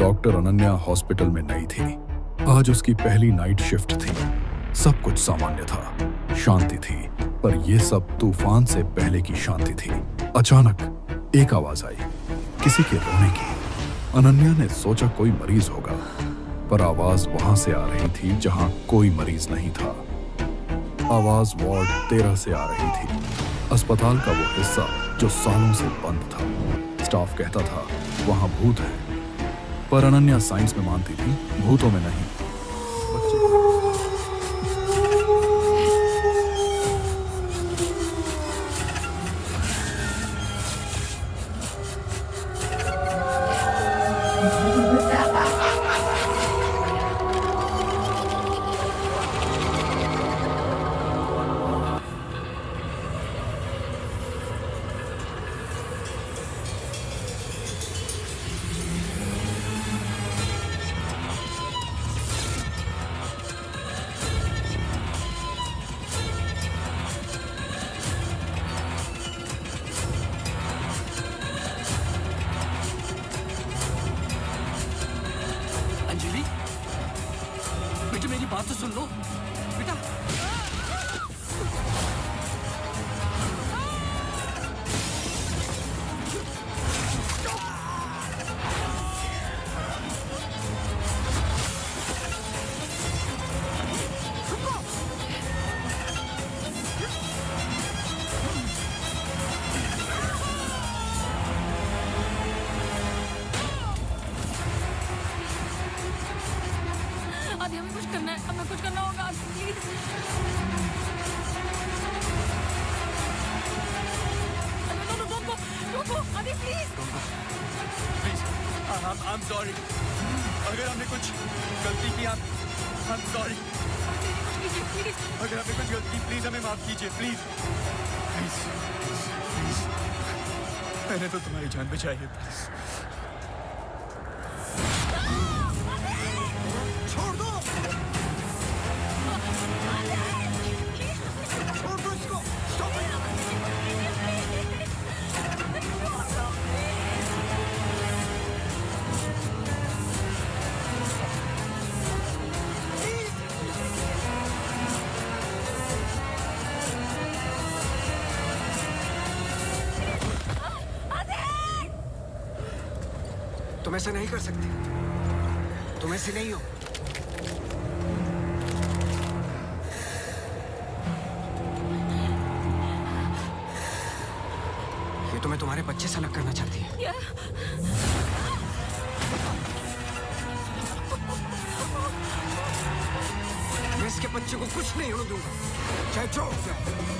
Doctor Ananya hospital में नई थी। आज उसकी पहली नाइट शिफ्ट थी। सब कुछ सामान्य था, शांति थी, पर यह सब तूफान से पहले की शांति थी। अचानक एक आवाज आई, किसी के रोने की। अनन्या ने सोचा कोई मरीज होगा, पर आवाज वहां से आ रही थी जहां कोई मरीज नहीं था। आवाज वार्ड 13 से आ रही थी, अस्पताल का वो हिस्सा जो सालों से बंद था। स्टाफ कहता था वहां भूत है, पर अनन्या साइंस में मानती थी, भूतों में नहीं। अंजलि, बेटा मेरी बात तो सुन लो बेटा। आदि हमें कुछ करना है, हमें कुछ करना होगा प्लीज। रुको आदि प्लीज। Please, I'm sorry। अगर हमने कुछ गलती की, I'm sorry। प्लीज अगर हमने कुछ गलती की, प्लीज हमें माफ कीजिए, प्लीज प्लीज प्लीज। मैंने तो तुम्हारी जान बचाई है, प्लीज। छोड़ दो, छोड़ दो इसको। Stop it। तुम ऐसा नहीं कर सकते, तुम ऐसे नहीं हो। ये तुम्हें तुम्हारे बच्चे से अलग करना चाहती है। मैं इसके बच्चे को कुछ नहीं होने दूंगा, चाहे जो हो जाए।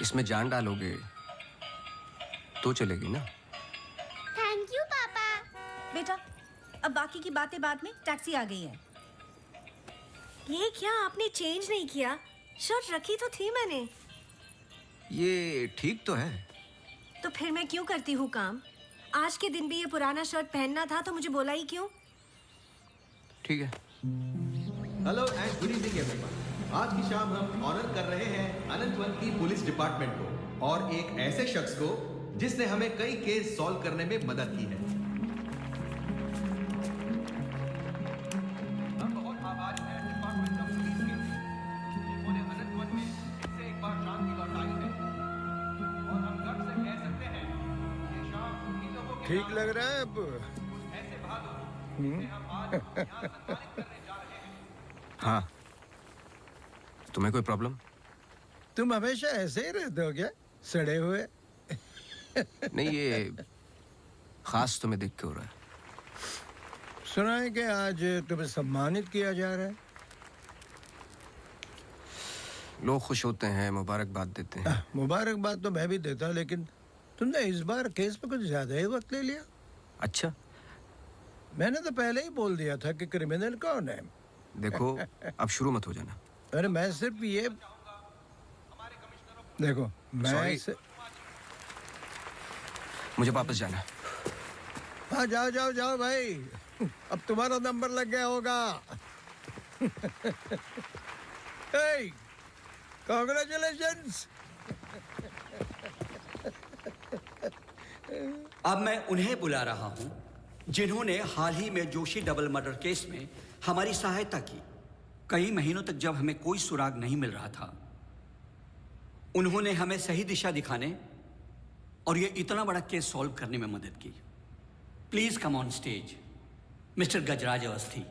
इसमें जान डालोगे तो चलेगी ना? थैंक यू पापा। बेटा, अब बाकी की बातें बाद में, टैक्सी आ गई है। ये क्या आपने चेंज नहीं किया? शर्ट रखी तो थी मैंने। ये ठीक तो है। तो फिर मैं क्यों करती हूँ काम? आज के दिन भी ये पुराना शर्ट पहनना था तो मुझे बोला ही क्यों? ठीक है। Hello and good evening everyone. आज की शाम हम ऑनर कर रहे हैं अनंतवन की पुलिस डिपार्टमेंट को और एक ऐसे शख्स को जिसने हमें कई केस सॉल्व करने में मदद की है। हम बहुत आभारी हैं डिपार्टमेंट ऑफ पुलिस के, जिन्होंने अनंतवन में फिर से एक बार शांति लौटाई है और हम गर्व से कह सकते हैं कि शाम उन्हीं लोगों के ठीक लग रहा है अब? ऐसे बहादुर जिन्हें हम आज यहाँ सम्मानित करने जा रहे हैं। हाँ, तुम्हें कोई प्रॉब्लम? तुम हमेशा ऐसे ही रहते हो क्या, सड़े हुए? नहीं, ये खास तुम्हें देख के हो रहा है। सुना है कि आज तुम्हें सम्मानित किया जा रहा है। लोग खुश होते हैं, मुबारकबाद देते हैं। मुबारकबाद तो मैं भी देता, लेकिन तुमने इस बार केस पे कुछ ज्यादा ही वक्त ले लिया। अच्छा, मैंने तो पहले ही बोल दिया था कि क्रिमिनल कौन है। देखो अब शुरू मत हो जाना। अरे मैं सिर्फ ये देखो, मैं Sorry. मुझे वापस जाना है। हाँ, जाओ जाओ जाओ भाई, अब तुम्हारा नंबर लग गया होगा। hey, congratulations! अब मैं उन्हें बुला रहा हूं जिन्होंने हाल ही में जोशी डबल मर्डर केस में हमारी सहायता की। कई महीनों तक जब हमें कोई सुराग नहीं मिल रहा था, उन्होंने हमें सही दिशा दिखाने और ये इतना बड़ा केस सॉल्व करने में मदद की। Please come on stage mister Gajraj Awasthi.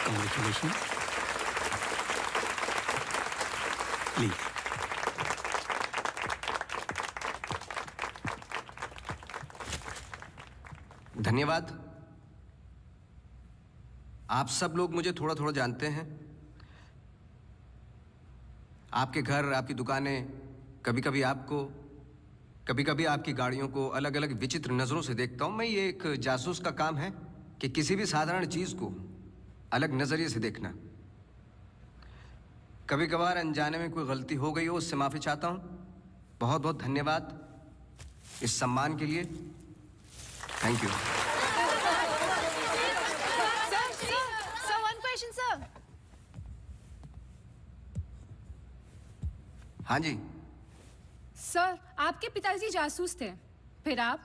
Congratulations. Please. धन्यवाद। आप सब लोग मुझे थोड़ा थोड़ा जानते हैं। आपके घर, आपकी दुकानें, कभी कभी आपको, कभी कभी आपकी गाड़ियों को अलग अलग विचित्र नज़रों से देखता हूं। मैं ये एक जासूस का काम है कि किसी भी साधारण चीज़ को अलग नज़रिए से देखना। कभी कभार अनजाने में कोई गलती हो गई हो, उससे माफ़ी चाहता हूं। बहुत बहुत धन्यवाद इस सम्मान के लिए। Thank you. Sir, one question, sir. हाँ जी। सर, आपके पिताजी जासूस थे, फिर आप?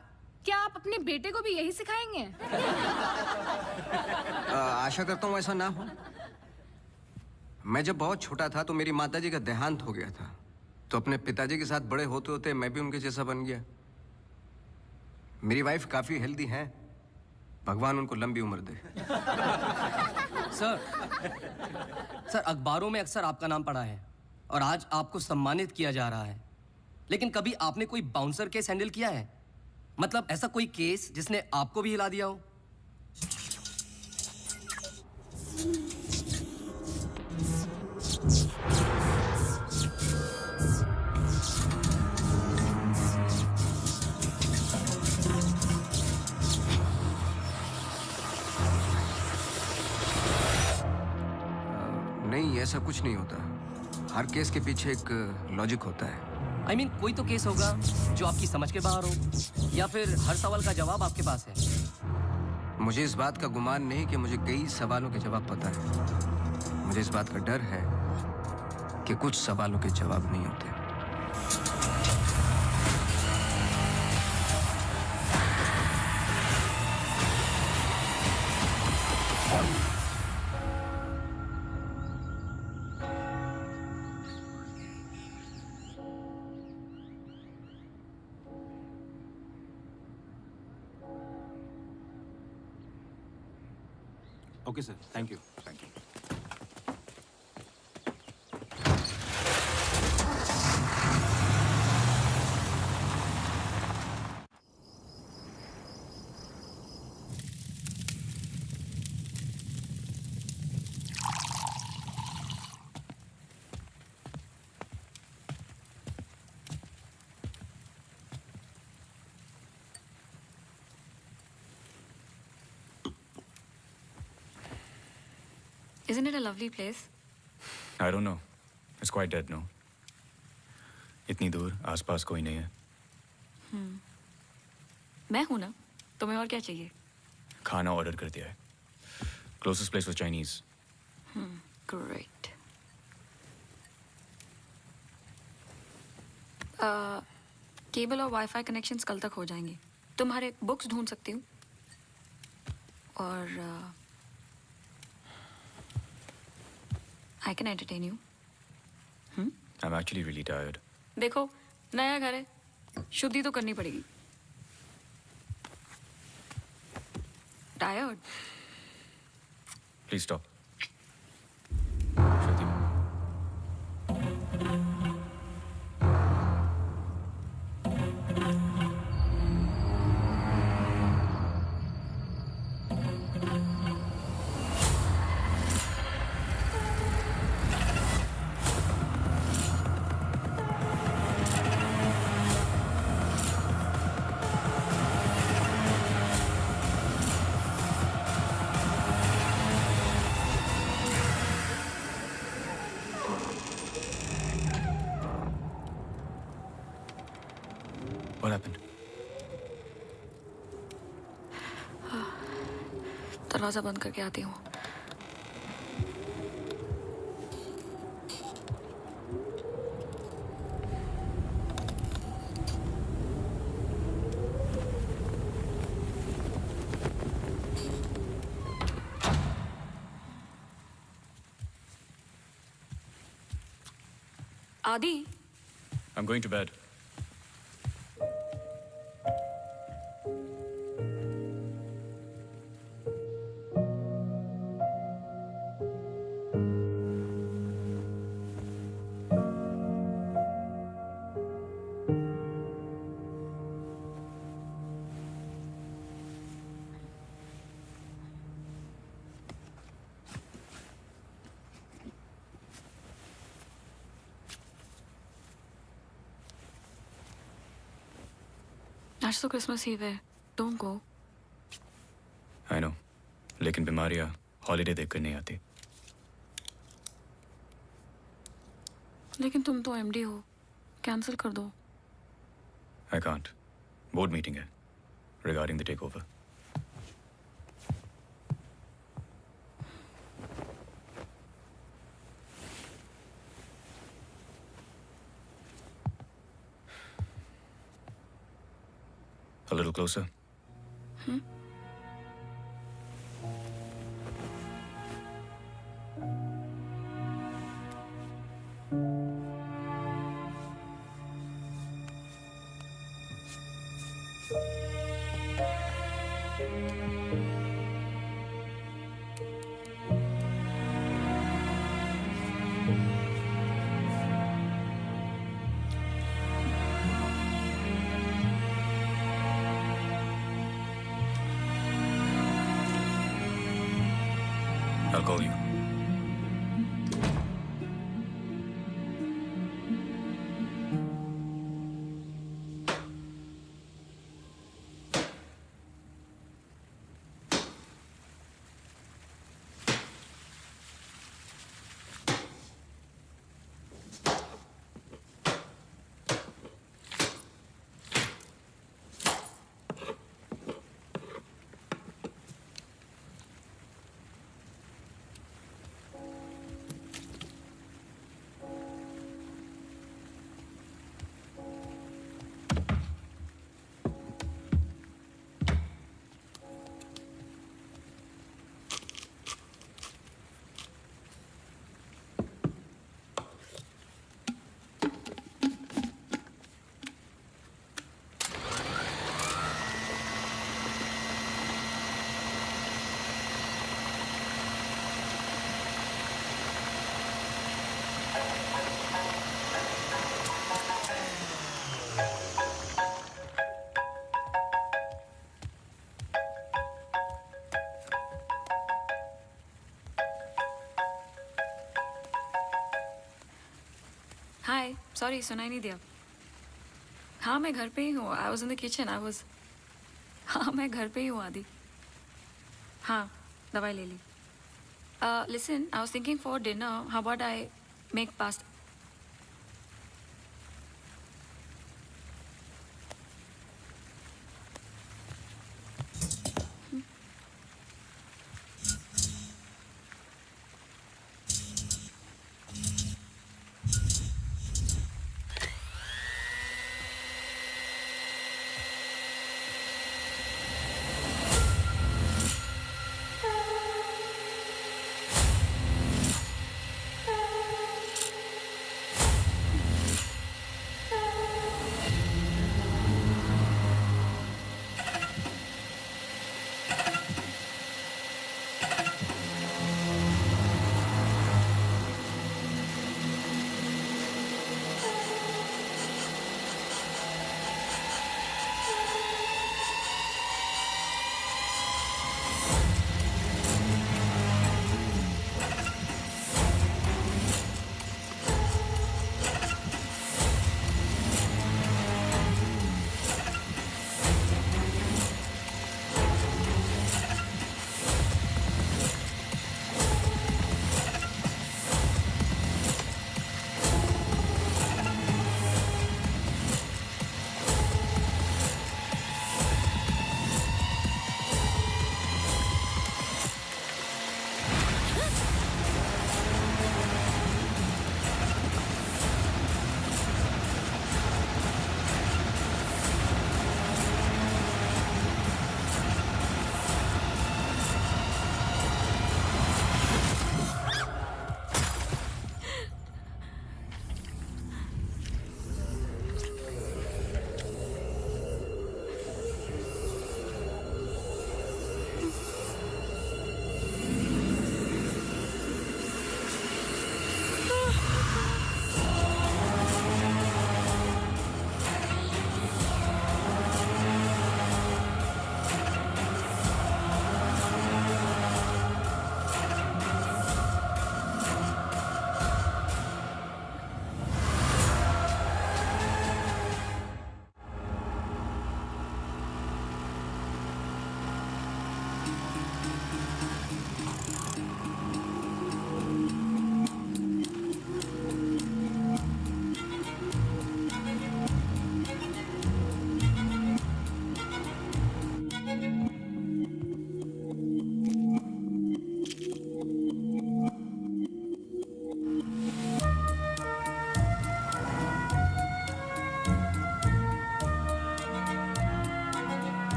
क्या आप अपने बेटे को भी यही सिखाएंगे? आशा करता हूँ ऐसा ना हो। मैं जब बहुत छोटा था तो मेरी माताजी का देहांत हो गया था, तो अपने पिताजी के साथ बड़े होते होते मैं भी उनके जैसा बन गया। मेरी वाइफ काफी हेल्दी हैं, भगवान उनको लंबी उम्र दे। सर अखबारों में अक्सर आपका नाम पड़ा है और आज आपको सम्मानित किया जा रहा है, लेकिन कभी आपने कोई बाउंसर केस हैंडल किया है? मतलब ऐसा कोई केस जिसने आपको भी हिला दिया हो? नहीं, ऐसा कुछ नहीं होता। हर केस के पीछे एक लॉजिक होता है। I mean, कोई तो केस होगा जो आपकी समझ के बाहर हो, या फिर हर सवाल का जवाब आपके पास है। मुझे इस बात का गुमान नहीं कि मुझे कई सवालों के जवाब पता है। मुझे इस बात का डर है कि कुछ सवालों के जवाब नहीं होते। Okay sir, thank you. Thank you. Isn't it a lovely place? I don't know. It's quite dead, no? इतनी दूर आसपास कोई नहीं है. मैं हूं ना. तुम्हें और क्या चाहिए? खाना ऑर्डर कर दिया है. Closest place was Chinese. Great. Cable और वाईफाई कनेक्शंस कल तक हो जाएंगे. तुम्हारे बुक्स ढूंढ सकती हूँ. और I can entertain you. I'm actually really tired. देखो, नया घर है. शुद्धि तो करनी पड़ेगी. Tired? Please stop. Shruti. What happened? दरवाजा बंद करके आती हूँ. आदि. I'm going to bed. आज तो क्रिसमस ईव है. Don't go. I know. लेकिन बीमारियां हॉलीडे देखकर नहीं आती. लेकिन तुम तो एमडी हो. कैंसिल कर दो. I can't. Board meeting है. Regarding the takeover. A little closer. I'll call you. Hi. Sorry, सुनाई नहीं दिया. हाँ, मैं घर पे ही हूँ. I was in the kitchen. हाँ, मैं घर पे ही हूँ आदि. हाँ, दवाई ले ली. Listen, I was thinking for dinner, how about I make pasta?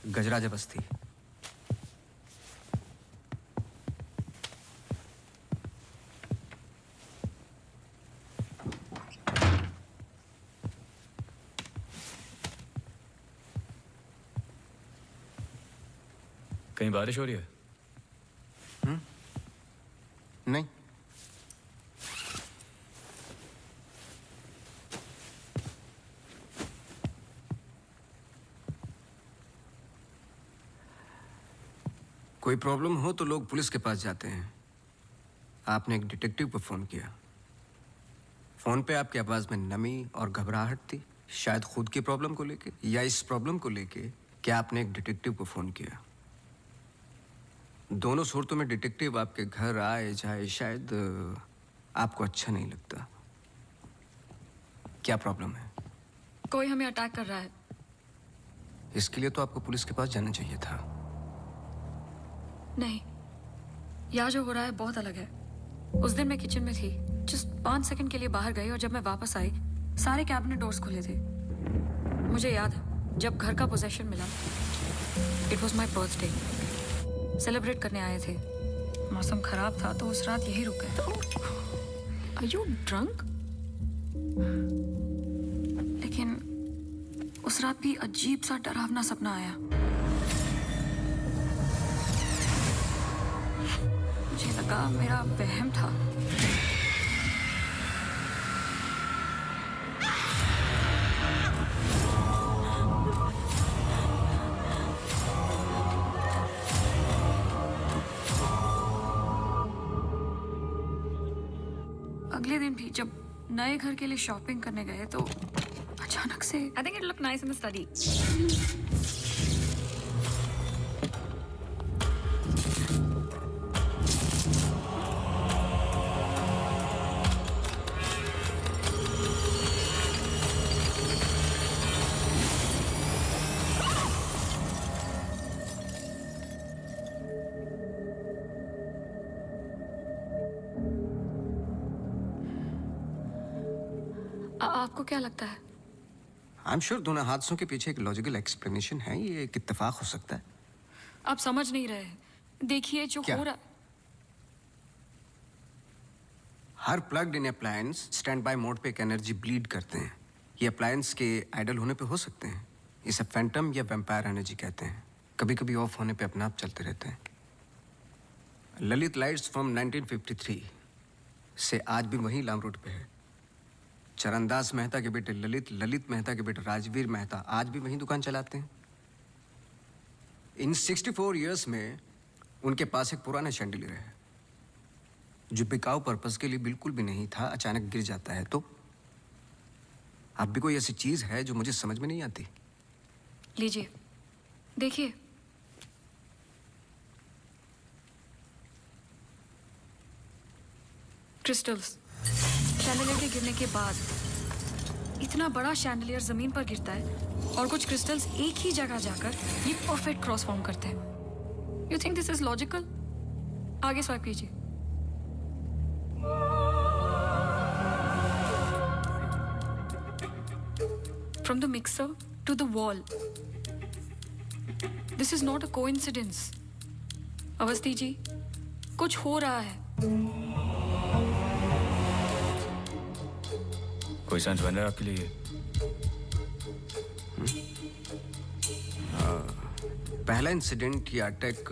गजराज बस्ती। कहीं बारिश हो रही है? नहीं। कोई प्रॉब्लम हो तो लोग पुलिस के पास जाते हैं। आपने एक डिटेक्टिव को फोन किया। फोन पे आपकी आवाज में नमी और घबराहट थी, शायद खुद की प्रॉब्लम को लेके या इस प्रॉब्लम को लेके कि आपने एक डिटेक्टिव को फोन किया। दोनों सूरतों में डिटेक्टिव आपके घर आए जाए शायद आपको अच्छा नहीं लगता। क्या प्रॉब्लम है? कोई हमें अटैक कर रहा है। इसके लिए तो आपको पुलिस के पास जाना चाहिए था। नहीं, यहाँ जो हो रहा है बहुत अलग है। उस दिन मैं किचन में थी, जस्ट 5 सेकंड के लिए बाहर गई और जब मैं वापस आई सारे कैबिनेट डोर्स खुले थे। मुझे याद है जब घर का पोजेशन मिला, it was my birthday, celebrate करने आए थे। मौसम खराब था तो उस रात यही रुक गए। Are you drunk? लेकिन उस रात भी अजीब सा डरावना सपना आया। मुझे लगा मेरा वहम था। अगले दिन भी जब नए घर के लिए शॉपिंग करने गए तो अचानक से I think it look nice in the study. आपको क्या लगता है? आई एम श्योर दोनों हादसों के पीछे एक लॉजिकल एक्सप्लेनेशन है। ये एक इत्तेफाक हो सकता है। आप समझ नहीं रहे। देखिए जो क्या? हो रहा। हर plugged in appliance standby mode पे एक एनर्जी ब्लीड करते हैं। ये अप्लायंस के आइडल होने पे हो सकते हैं। इसे फैंटम या वैम्पायर एनर्जी कहते हैं। कभी कभी ऑफ होने पे अपने आप चलते रहते हैं। ललित लाइट्स फ्रॉम 1953 से आज भी वही लाम रोड पे है। चरणदास मेहता के बेटे ललित, ललित मेहता के बेटे राजवीर मेहता आज भी वही दुकान चलाते हैं। इन 64 इयर्स में उनके पास एक पुराना शैंडिलियर है जो बिकाऊ पर्पस के लिए बिल्कुल भी नहीं था। अचानक गिर जाता है तो अब भी कोई ऐसी चीज है जो मुझे समझ में नहीं आती। लीजिए देखिए। क्रिस्टल्स। शैंडलियर के गिरने के बाद इतना बड़ा शैंडलियर जमीन पर गिरता है और कुछ क्रिस्टल्स एक ही जगह जाकर ये परफेक्ट क्रॉस फॉर्म करते हैं। You think this is logical? आगे स्वाइप कीजिए। From the mixer to the wall. This is not a coincidence. Awasthi ji, कुछ हो रहा है। कोई सेंस बन रहा है आपके लिए? पहला इंसिडेंट या अटैक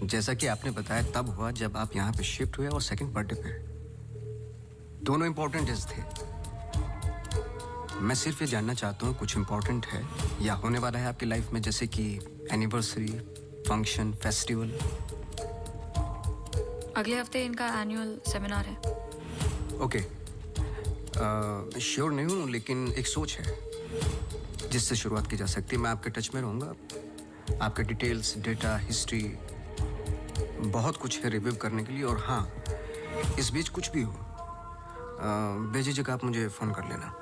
जैसा कि आपने बताया तब हुआ जब आप यहाँ पे शिफ्ट हुए और सेकंड बर्थडे पे। दोनों इंपॉर्टेंट डेज थे। मैं सिर्फ ये जानना चाहता हूँ कुछ इंपॉर्टेंट है या होने वाला है आपकी लाइफ में, जैसे कि एनिवर्सरी, फंक्शन, फेस्टिवल। अगले हफ्ते इनका एनुअल सेमिनार है। ओके, श्योर नहीं हूँ लेकिन एक सोच है जिससे शुरुआत की जा सकती है। मैं आपके टच में रहूँगा। आपके डिटेल्स, डेटा, हिस्ट्री बहुत कुछ है रिव्यू करने के लिए। और हाँ, इस बीच कुछ भी हो बेझिझक आप मुझे फ़ोन कर लेना।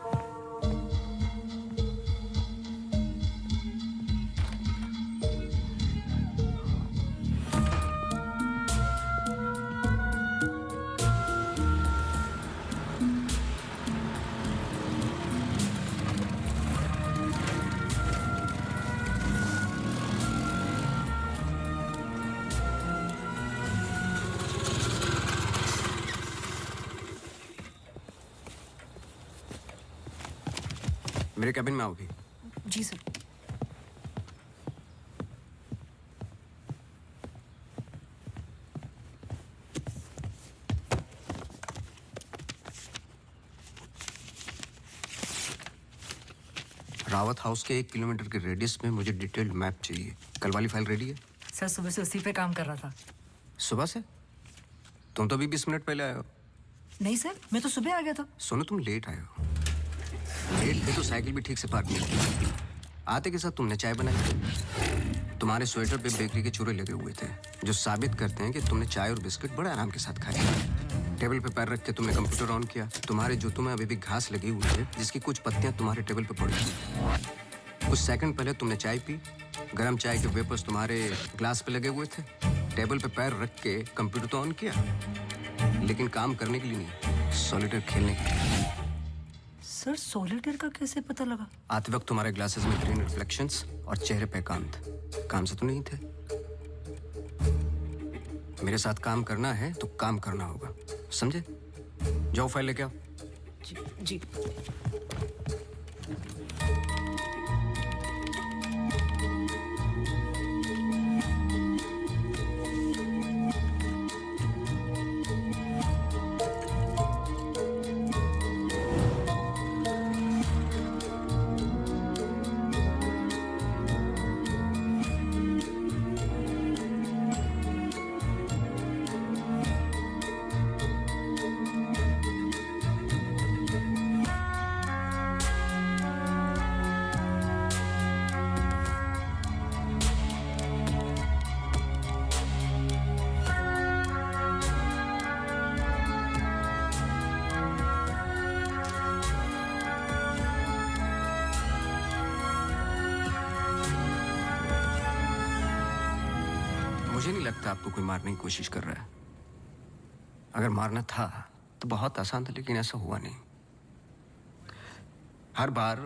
मेरे कैबिन में आओ भी। जी सर। रावत हाउस के 1 किलोमीटर के रेडियस में मुझे डिटेल्ड मैप चाहिए। कल वाली फाइल रेडी है? सर सुबह से उसी पे काम कर रहा था। सुबह से? तुम तो अभी 20 मिनट पहले आए हो। नहीं सर, मैं तो सुबह आ गया था। सुनो, तुम लेट आए हो। लेट थे तो साइकिल भी ठीक से पार्क नहीं की। आते के साथ तुमने चाय बनाई। तुम्हारे स्वेटर पे बेकरी के चूरे लगे हुए थे जो साबित करते हैं कि तुमने चाय और बिस्किट बड़े आराम के साथ खाए। टेबल पे पैर रख के तुमने कंप्यूटर ऑन किया। तुम्हारे जूतों में अभी भी घास लगी हुई है जिसकी कुछ पत्तियां तुम्हारे टेबल पे पड़ी थी। कुछ सेकंड पहले तुमने चाय पी। गर्म चाय के वेपर्स तुम्हारे ग्लास पे लगे हुए थे। टेबल पे पैर रख के कंप्यूटर तो ऑन किया, लेकिन काम करने के लिए नहीं, सॉलिटेयर खेलने के लिए। सर सॉलिटेयर का कैसे पता लगा? आते वक्त तुम्हारे ग्लासेस में ग्रीन रिफ्लेक्शंस और चेहरे पे एकांत। काम से तो नहीं थे। मेरे साथ काम करना है तो काम करना होगा, समझे? जाओ फाइल लेके आओ। जी। लगता है आपको कोई मारने की कोशिश कर रहा है। अगर मारना था तो बहुत आसान था, लेकिन ऐसा हुआ नहीं। हर बार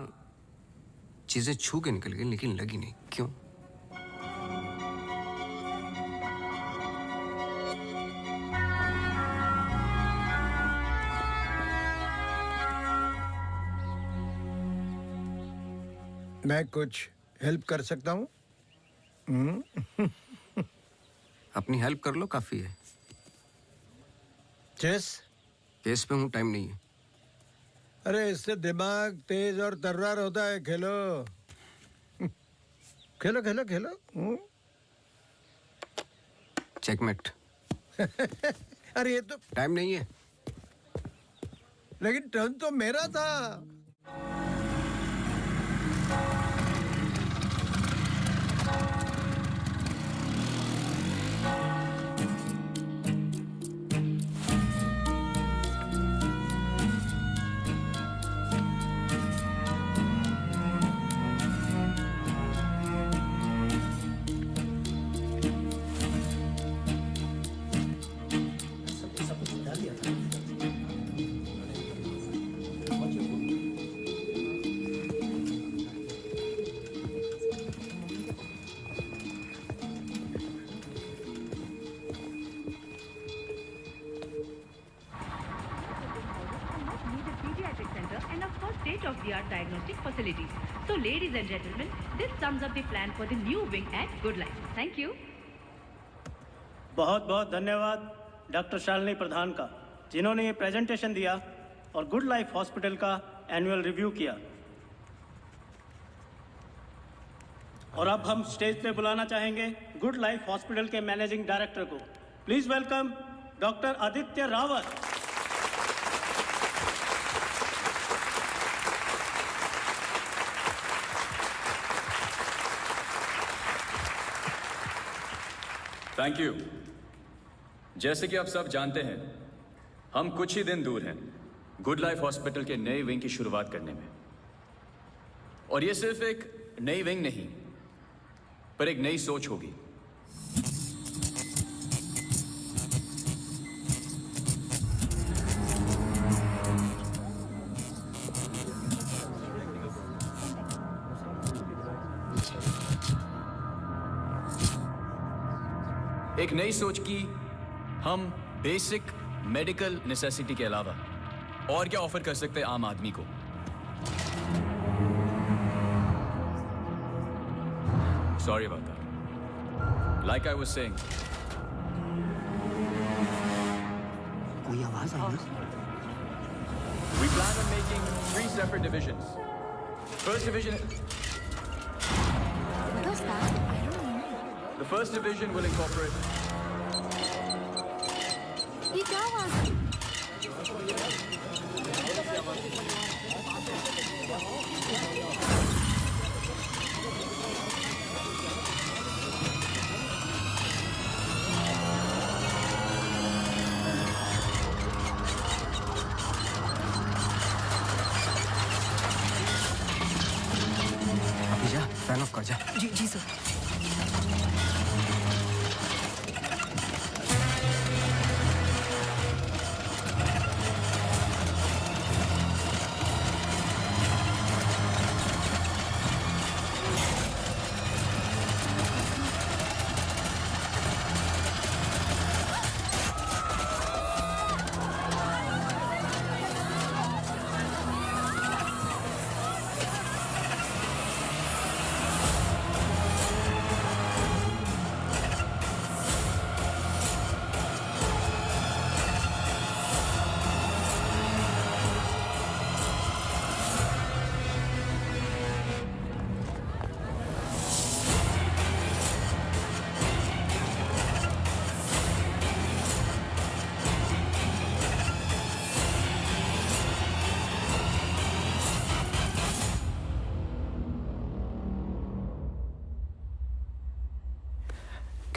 चीजें छू के निकल गई, लेकिन लगी नहीं। क्यों? मैं कुछ हेल्प कर सकता हूँ? अपनी हेल्प कर लो, काफी है। चेस? केस पे हूँ, टाइम नहीं है। अरे इससे दिमाग तेज और तर्रार होता है। खेलो खेलो खेलो खेलो। चेकमेट। अरे ये तो टाइम नहीं है। लेकिन टर्न तो मेरा था। state-of-the-art diagnostic facilities. So, ladies and gentlemen, this sums up the plan for the new wing at Good Life. Thank you. बहुत बहुत धन्यवाद डॉक्टर शालिनी प्रधान का, जिन्होंने ये प्रेजेंटेशन दिया और गुड लाइफ हॉस्पिटल का एनुअल रिव्यू किया। और अब हम स्टेज पे बुलाना चाहेंगे गुड लाइफ हॉस्पिटल के मैनेजिंग डायरेक्टर को। Please welcome doctor Aditya Rawat. Thank you. जैसे कि आप सब जानते हैं, हम कुछ ही दिन दूर हैं गुड लाइफ हॉस्पिटल के नए विंग की शुरुआत करने में। और ये सिर्फ एक नई विंग नहीं, पर एक नई सोच होगी। एक नई सोच की हम बेसिक मेडिकल नेसेसिटी के अलावा और क्या ऑफर कर सकते हैं आम आदमी को। Sorry about that. Like I was saying, कोई आवाज आई ना? we plan on making 3 separate divisions. First division, What was that? I don't know. the first division will incorporate ये क्या आवाज है? अभी जा, फैन ऑफ कर जा। जी जी सर।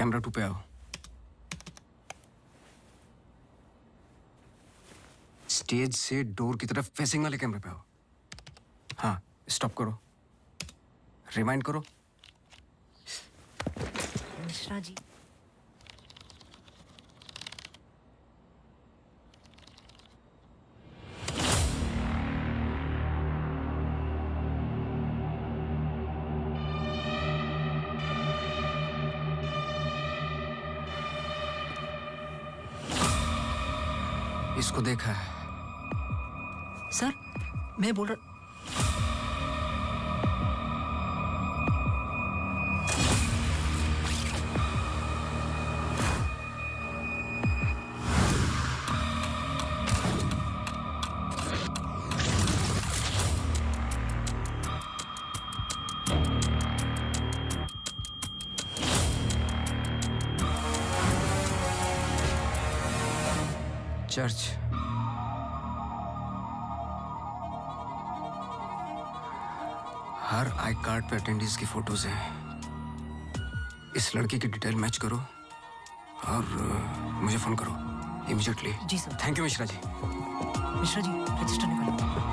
कैमरा 2 पे आओ। स्टेज से डोर की तरफ फेसिंग वाले कैमरे पे आओ। हाँ, स्टॉप करो, रिवाइंड करो। मिश्रा जी, इसको देखा है। सर मैं बोल रहा चर्च। हर आई कार्ड पे अटेंडेंस की फोटोज हैं। इस लड़की की डिटेल मैच करो और मुझे फोन करो इमीडिएटली। जी sir. Thank you Mishra ji. Mishra ji register निकालो।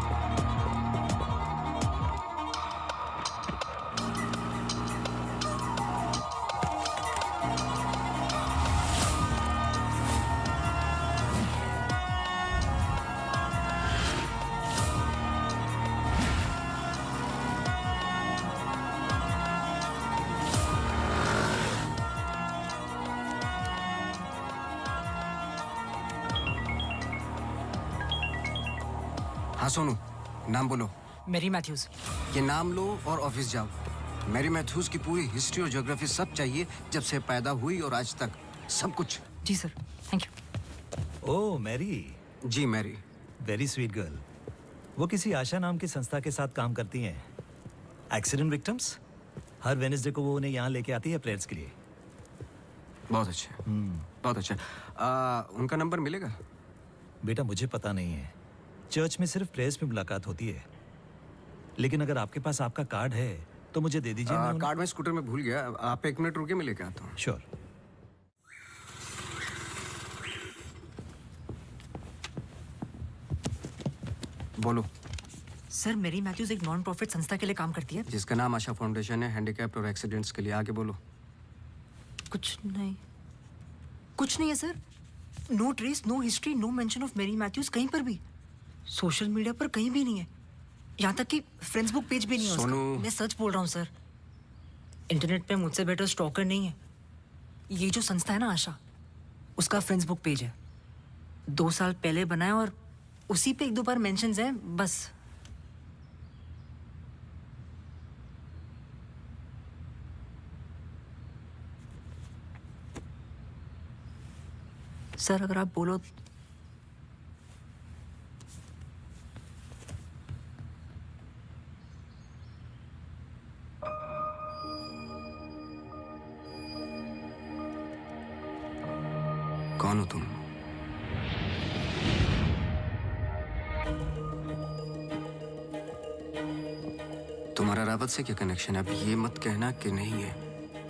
हाँ सोनू, नाम बोलो। Mary Matthews. ये नाम लो और ऑफिस जाओ। मैरी मैथ्यूज की पूरी हिस्ट्री और ज्योग्राफी सब चाहिए, जब से पैदा हुई और आज तक सब कुछ। जी sir, thank you. Oh Mary. जी मैरी। Very sweet girl. वो किसी आशा नाम की संस्था के साथ काम करती हैं। Accident victims. हर वेडनेसडे को वो उन्हें यहाँ लेके आती है प्रेयर्स के लिए। बहुत अच्छा, बहुत अच्छा। उनका नंबर मिलेगा? बेटा मुझे पता नहीं है, चर्च में सिर्फ प्रेयर्स में मुलाकात होती है। लेकिन अगर आपके पास आपका कार्ड है तो मुझे दे दीजिए। कार्ड मैं स्कूटर में भूल गया, आप 1 मिनट रुके, मैं लेके आता हूँ। श्योर। बोलो। सर मैरी मैथ्यूज एक नॉन प्रॉफिट संस्था के लिए काम करती है जिसका नाम आशा फाउंडेशन है, हैंडीकैप्ड और एक्सीडेंट्स के लिए। आगे बोलो। कुछ नहीं, कुछ नहीं है sir. No trace, no history, no mention of Mary Matthews कहीं पर भी। सोशल मीडिया पर कहीं भी नहीं है, यहाँ तक कि फ्रेंड्स बुक पेज भी नहीं है उसका। मैं सच बोल रहा हूँ सर, इंटरनेट पे मुझसे बेटर स्टॉकर नहीं है। ये जो संस्था है ना आशा, उसका फ्रेंड्स बुक पेज है, 2 साल पहले बनाया और उसी पे 1-2 बार मेंशंस हैं बस। सर अगर आप बोलो। कौन हो तुम? तुम्हारा रावत से क्या कनेक्शन है? अब ये मत कहना कि नहीं है,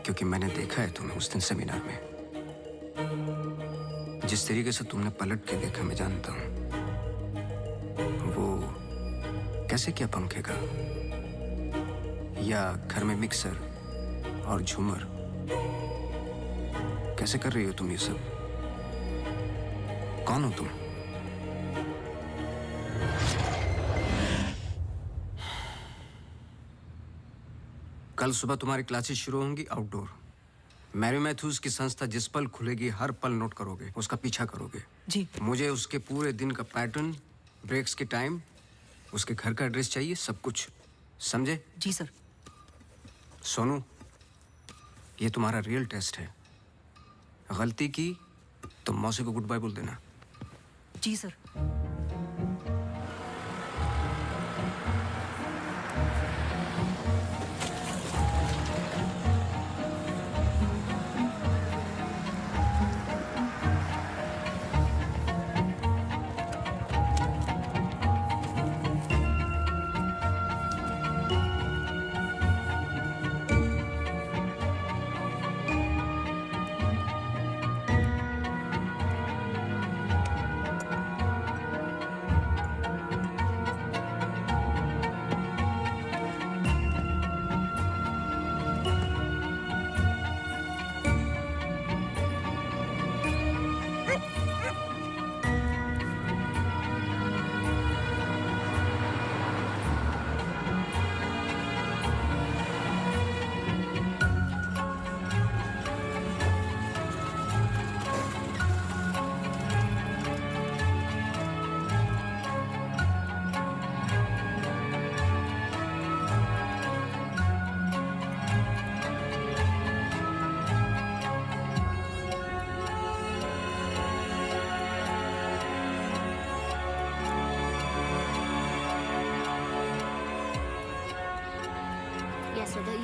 क्योंकि मैंने देखा है तुम्हें उस दिन सेमिनार में। जिस तरीके से तुमने पलट के देखा मैं जानता हूं। वो कैसे किया पंखे का, या घर में मिक्सर और झूमर, कैसे कर रही हो तुम ये सब? कौन हो तुम? कल सुबह तुम्हारी क्लासेस शुरू होंगी आउटडोर। मैरी मैथ्यूज की संस्था जिस पल खुलेगी हर पल नोट करोगे, उसका पीछा करोगे। जी। मुझे उसके पूरे दिन का पैटर्न, ब्रेक्स के टाइम, उसके घर का एड्रेस चाहिए, सब कुछ। समझे? जी सर। सोनू, ये तुम्हारा रियल टेस्ट है। गलती की तो मौसी को गुड बाय बोल देना। जी sir.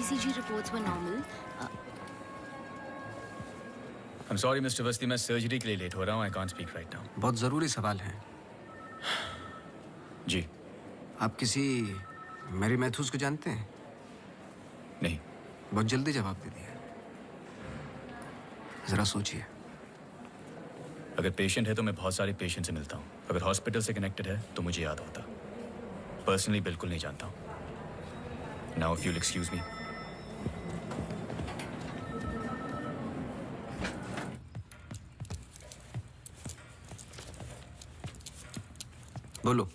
ECG reports were normal. I'm sorry, Mr. Awasthi, मैं सर्जरी के लिए लेट हो रहा हूँ. I can't speak right now. बहुत ज़रूरी सवाल है. जी. आप किसी मैरी मैथ्यूज को जानते हैं? नहीं. बहुत जल्दी जवाब दे दिया. जरा सोचिए. अगर पेशेंट है तो मैं बहुत सारे पेशेंट से मिलता हूँ. अगर हॉस्पिटल से कनेक्टेड है तो मुझे याद होता. पर्सनली बिल्कुल नहीं जानता हूँ. Now if you'll excuse me. बोलो.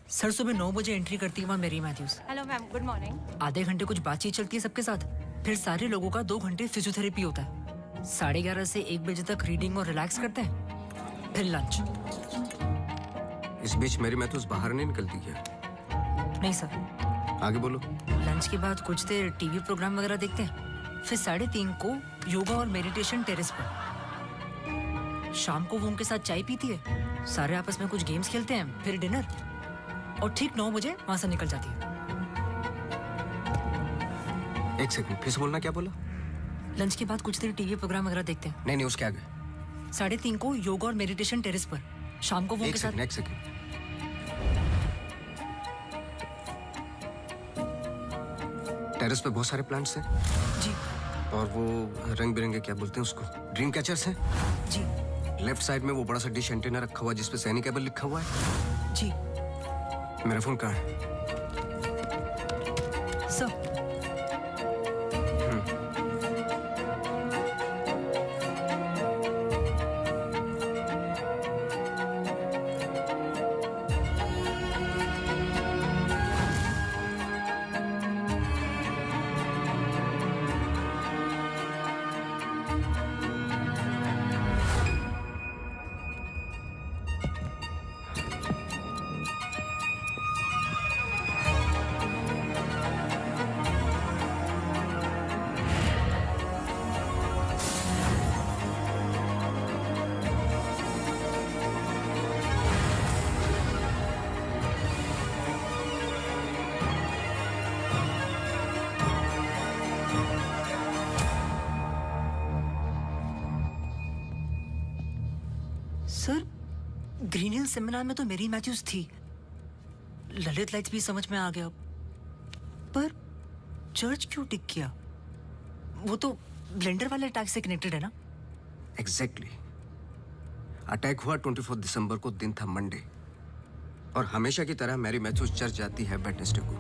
सर सुबह 9 बजे एंट्री करती है वहाँ Mary Matthews. Hello ma'am, good morning. आधे घंटे कुछ बातचीत चलती है सबके साथ, फिर सारे लोगों का 2 घंटे फिजियोथेरेपी होता है. 11:30 से 1 बजे तक रीडिंग और रिलैक्स करते हैं, फिर लंच. इस बीच मेरी मैथ्यूज बाहर नहीं निकलती क्या? नहीं सर. आगे बोलो. लंच के बाद कुछ देर टीवी प्रोग्राम वगैरह देखते हैं, फिर 3:30 को योगा और मेडिटेशन टेरेस पर. शाम को वो उनके साथ चाय पीती है, सारे आपस में कुछ गेम्स खेलते हैं, फिर डिनर, और ठीक 9 बजे वहां से निकल जाती है. 1 सेकंड, फिर से बोलना. क्या बोला? लंच के बाद कुछ देर टीवी प्रोग्राम वगैरह देखते हैं. नहीं, उसके आगे. 3:30 को योगा और मेडिटेशन टेरेस पर. शाम को वो उनके साथ. एक सेकंड. टेरेस पे बहुत सारे प्लांट्स हैं. जी. और वो रंग बिरंगे क्या बोलते हैं उसको, ड्रीम कैचर्स हैं. जी. लेफ्ट साइड में वो बड़ा सा डिश एंटीना रखा हुआ है जिसपे सैनिक केबल लिखा हुआ है. जी. मेरा फोन कहाँ है? Sir. Sir, Green Hill seminar में तो मेरी मैथ्यूज थी. ललित लाइट्स भी समझ में आ गया, पर चर्च क्यों टिक किया? वो तो ब्लेंडर वाले अटैक से कनेक्टेड है ना? एग्जैक्टली. अटैक हुआ 24 दिसंबर को, दिन था मंडे, और हमेशा की तरह मैरी मैथ्यूज चर्च जाती है वेडनेसडे को.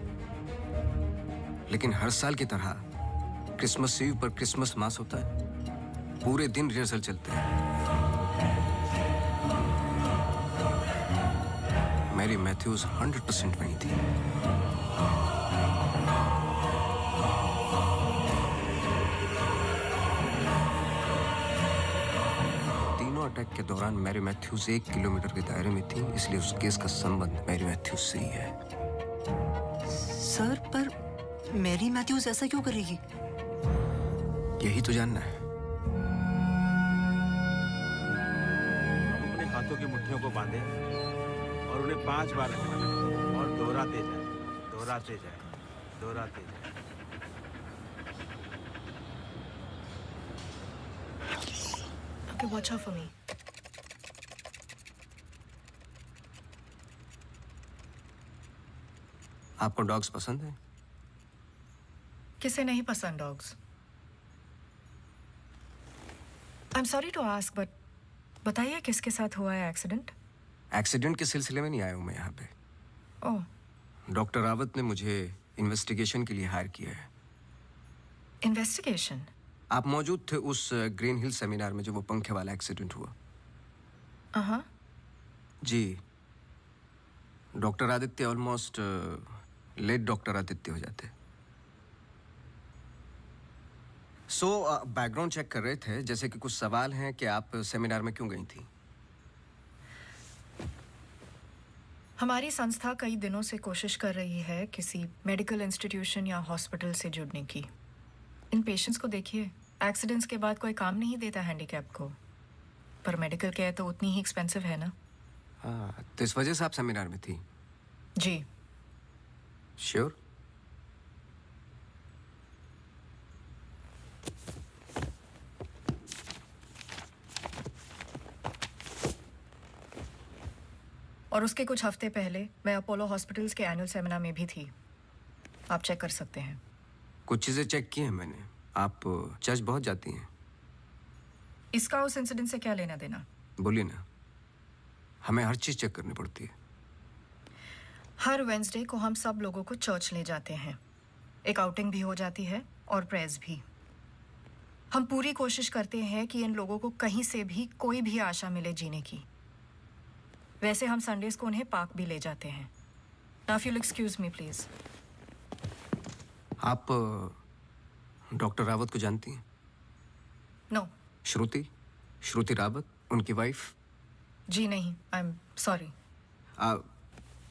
लेकिन हर साल की तरह क्रिसमस ईव पर क्रिसमस मास होता है. पूरे दिन रिहर्सल चलते हैं. मैरी मैथ्यूज 100% वहीं थी. तीनों अटैक के दौरान मैरी मैथ्यूज 1 किलोमीटर के दायरे में थी, इसलिए उस केस का संबंध मैरी मैथ्यूज से ही है. सर, पर मैरी मैथ्यूज ऐसा क्यों करेगी? यही तो जानना है. अपने हाथों की मुट्ठियों को बांधे और उन्हें 5 बार रखना और दोहराते जाए, दोहराते जाए, दोहराते जाए. Okay, watch out for me. आपको डॉग्स पसंद है? किसे नहीं पसंद dogs? I am sorry to ask, but बताइए किसके साथ हुआ है एक्सीडेंट? एक्सीडेंट के सिलसिले में नहीं आया हूं मैं यहाँ पे. ओह. डॉक्टर रावत ने मुझे इन्वेस्टिगेशन के लिए हायर किया है. इन्वेस्टिगेशन? आप मौजूद थे उस ग्रीन हिल सेमिनार में जो वो पंखे वाला एक्सीडेंट हुआ? हाँ. जी. Doctor Aditya almost late doctor Aditya हो जाते. सो बैकग्राउंड चेक कर रहे थे, जैसे कि कुछ सवाल हैं कि आप सेमिनार में क्यों गई थी? हमारी संस्था कई दिनों से कोशिश कर रही है किसी मेडिकल इंस्टीट्यूशन या हॉस्पिटल से जुड़ने की. इन पेशेंट्स को देखिए, एक्सीडेंट्स के बाद कोई काम नहीं देता हैंडीकैप को, पर मेडिकल केयर तो उतनी ही एक्सपेंसिव है ना. हाँ, तो इस वजह से आप सेमिनार में थी? जी. श्योर? और उसके कुछ हफ्ते पहले मैं अपोलो हॉस्पिटल्स के एनुअल सेमिनार में भी थी। आप चेक कर सकते हैं। कुछ चीज़ें चेक की हैं मैंने। आप चर्च बहुत जाती हैं। इसका उस इंसिडेंट से क्या लेना देना? बोलिए ना, हमें हर चीज़ चेक करनी पड़ती है। हर वेंसडे को हम सब लोगों को चर्च ले जाते हैं। एक आउटिंग भी हो जाती है और प्रेयर्स भी। हम पूरी कोशिश करते हैं कि इन लोगों को कहीं से भी कोई भी आशा मिले जीने की। वैसे हम संडेज को उन्हें पार्क भी ले जाते हैं। Now if you excuse me please. आप डॉक्टर रावत को जानती हैं? नो। श्रुति रावत, उनकी वाइफ? जी नहीं, आई एम सॉरी।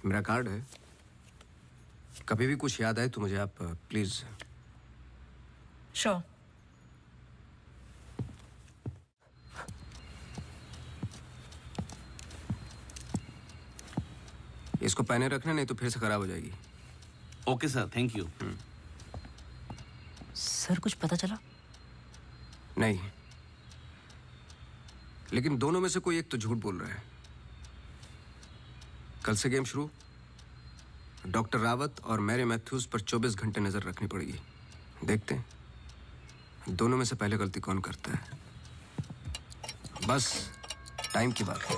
मेरा कार्ड है, कभी भी कुछ याद आए तो मुझे आप प्लीज। श्योर। इसको पहने रखना, नहीं तो फिर से खराब हो जाएगी। Okay sir, thank you. Sir कुछ पता चला? नहीं, लेकिन दोनों में से कोई एक तो झूठ बोल रहा है। कल से गेम शुरू। डॉक्टर रावत और मैरी मैथ्यूज पर 24 घंटे नजर रखनी पड़ेगी। देखते हैं दोनों में से पहले गलती कौन करता है। बस टाइम की बात है।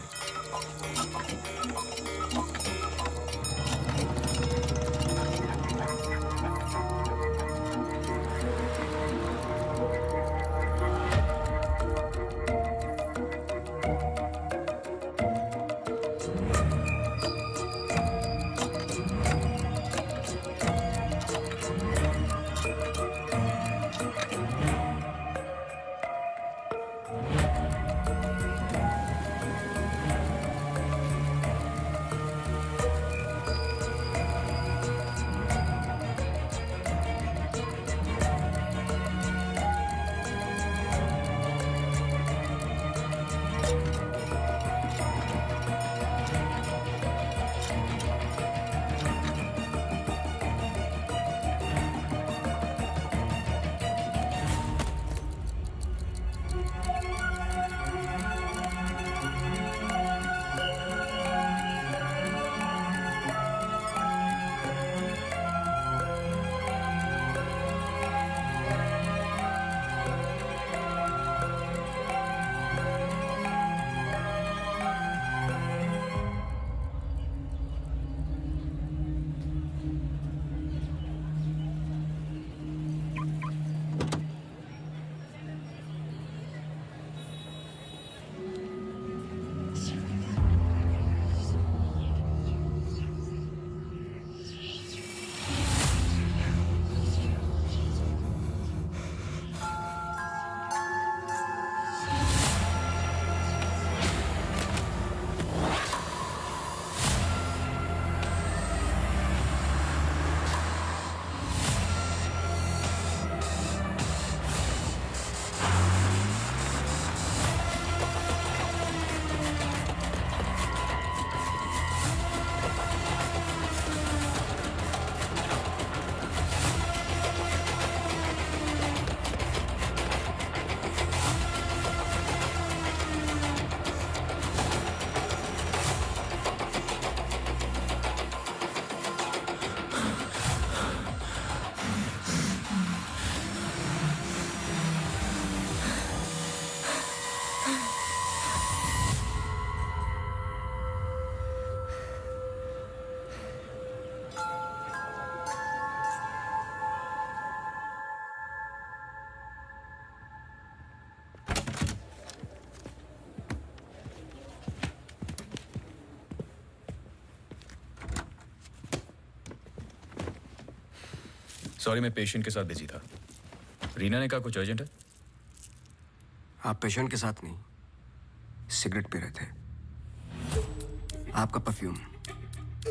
सॉरी, मैं पेशेंट के साथ बिजी था। रीना ने कहा कुछ अर्जेंट है। आप पेशेंट के साथ नहीं, सिगरेट पी रहे थे। आपका परफ्यूम,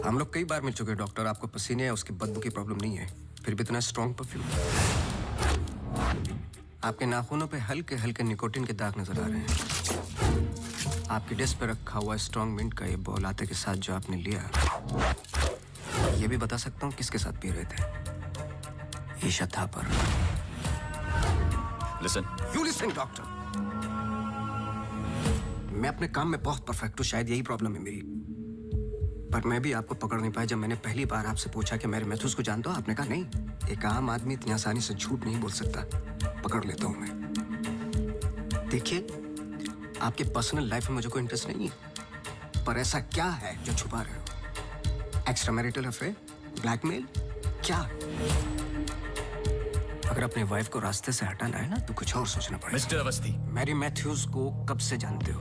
हम लोग कई बार मिल चुके हैं डॉक्टर। आपको पसीने या उसकी बदबू की प्रॉब्लम नहीं है, फिर भी इतना स्ट्रॉन्ग परफ्यूम। आपके नाखूनों पे हल्के हल्के निकोटिन के दाग नजर आ रहे हैं। आपकी डेस्क पे रखा हुआ स्ट्रॉन्ग मिंट का ये बॉल आते के साथ जो आपने लिया, ये भी बता सकता हूँ किसके साथ पी रहे थे। Isha Thapar. Listen. You listen doctor. मैं अपने काम में बहुत परफेक्ट हूँ, शायद यही प्रॉब्लम है मेरी। पर मैं भी आपको पकड़ नहीं पाया जब मैंने पहली बार आपसे पूछा कि मैरी मैथ्यूज को जानते हो। आपने कहा नहीं, एक आम आदमी इतनी आसानी से झूठ नहीं बोल सकता। पकड़ लेता हूं मैं। देखिए, आपके पर्सनल लाइफ में मुझे कोई इंटरेस्ट नहीं है, पर ऐसा क्या है जो छुपा रहे हो? एक्स्ट्रा मैरिटल अफेयर, ब्लैकमेल, क्या? अगर अपने वाइफ को रास्ते से हटाना है ना तो कुछ और सोचना पड़ेगा। मिस्टर अवस्थी, मैरी मैथ्यूज को कब से जानते हो?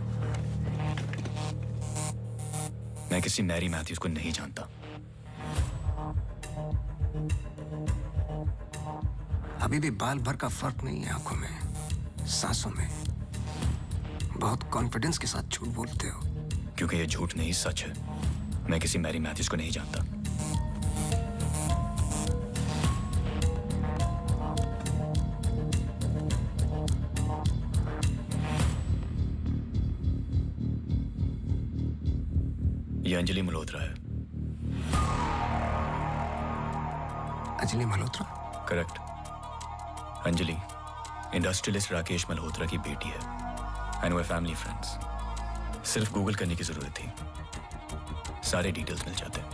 मैं किसी मैरी मैथ्यूज को नहीं जानता। अभी भी बाल भर का फर्क नहीं है आंखों में, सांसों में। बहुत कॉन्फिडेंस के साथ झूठ बोलते हो। क्योंकि ये झूठ नहीं, सच है। मैं किसी मैरी मैथ्यूज को नहीं जानता। ये अंजलि मल्होत्रा है। अंजलि मल्होत्रा? करेक्ट। अंजलि इंडस्ट्रियलिस्ट राकेश मल्होत्रा की बेटी है एंड वे फैमिली फ्रेंड्स। सिर्फ गूगल करने की जरूरत थी, सारे डिटेल्स मिल जाते।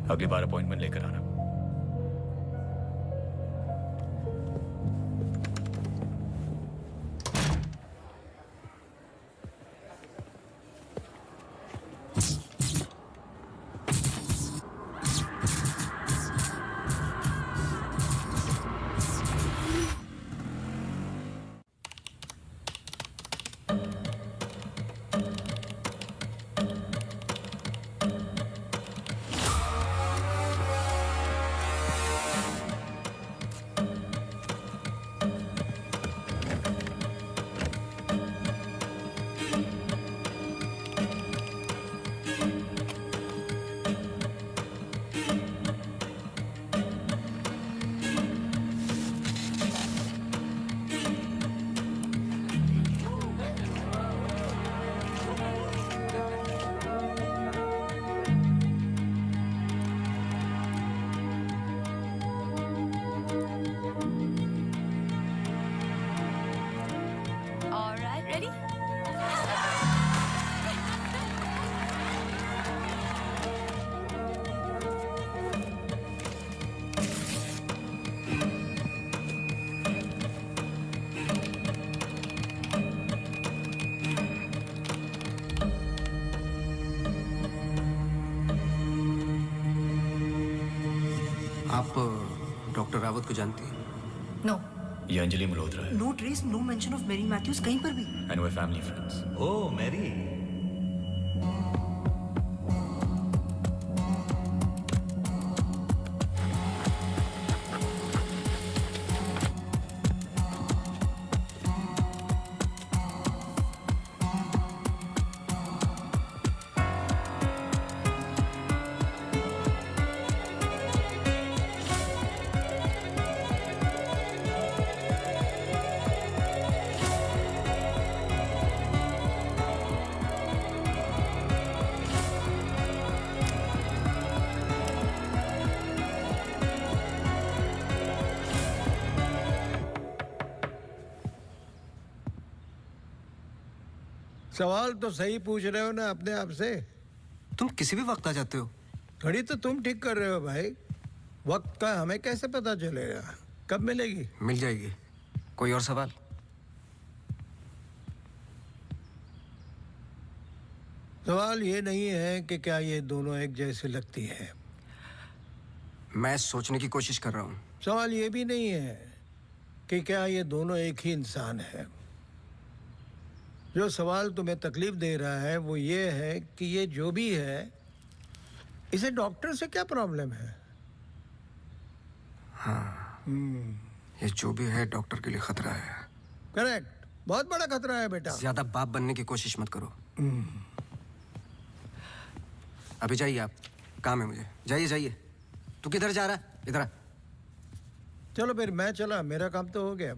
अगली बार अपॉइंटमेंट लेकर आना। आप डॉक्टर रावत को जानती हैं? नो। ये अंजलि मल्होत्रा है no trace, no mention of Mary Matthews कहीं पर भी। एंड वे फैमिली फ्रेंड्स। ओह मैरी, सवाल तो सही पूछ रहे हो ना अपने आप से। तुम किसी भी वक्त आ जाते हो। घड़ी तो तुम ठीक कर रहे हो भाई, वक्त का हमें कैसे पता चलेगा? कब मिलेगी? मिल जाएगी। कोई और सवाल? सवाल ये नहीं है कि क्या ये दोनों एक जैसी लगती है। मैं सोचने की कोशिश कर रहा हूँ। सवाल ये भी नहीं है कि क्या ये दोनों एक ही इंसान है। जो सवाल तुम्हें तकलीफ दे रहा है वो ये है कि ये जो भी है, इसे डॉक्टर से क्या प्रॉब्लम है? हाँ, ये जो भी है डॉक्टर के लिए खतरा है। करेक्ट, बहुत बड़ा खतरा है बेटा। ज्यादा बाप बनने की कोशिश मत करो। अभी जाइए, आप काम है मुझे। जाइए जाइए। तू किधर जा रहा है? इधर आ। चलो फिर मैं चला, मेरा काम तो हो गया।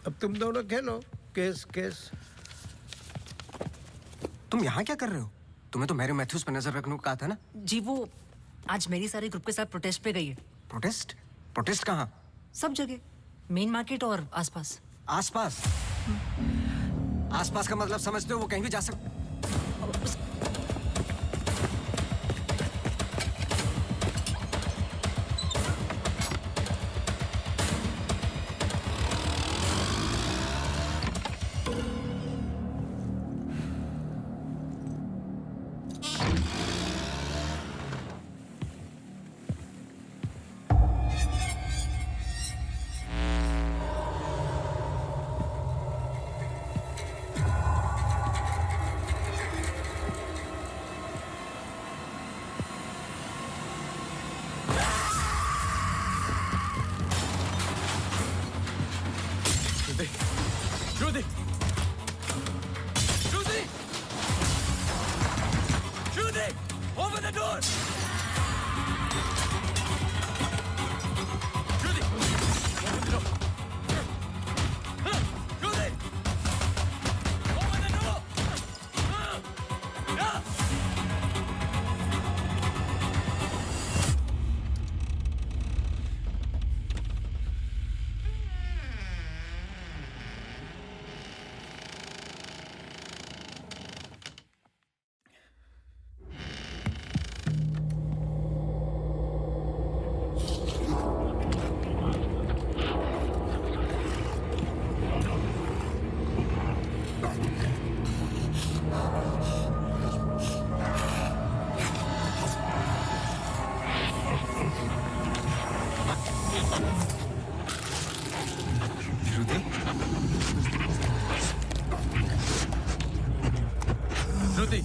अब तुम दोनों खेलो केस केस। तुम यहाँ क्या कर रहे हो? तुम्हें तो मैरी मैथ्यूज पर नजर रखने को कहा था ना? जी वो आज मेरी सारे ग्रुप के साथ प्रोटेस्ट पे गई है। प्रोटेस्ट? प्रोटेस्ट कहाँ? सब जगह, मेन मार्केट और आसपास। आसपास? आसपास का मतलब समझते हो? वो कहीं भी जा सकते। Judy! Judy! Judy! Open the door! Judy! Open the door! Judy! Open the door! Yeah! Shruti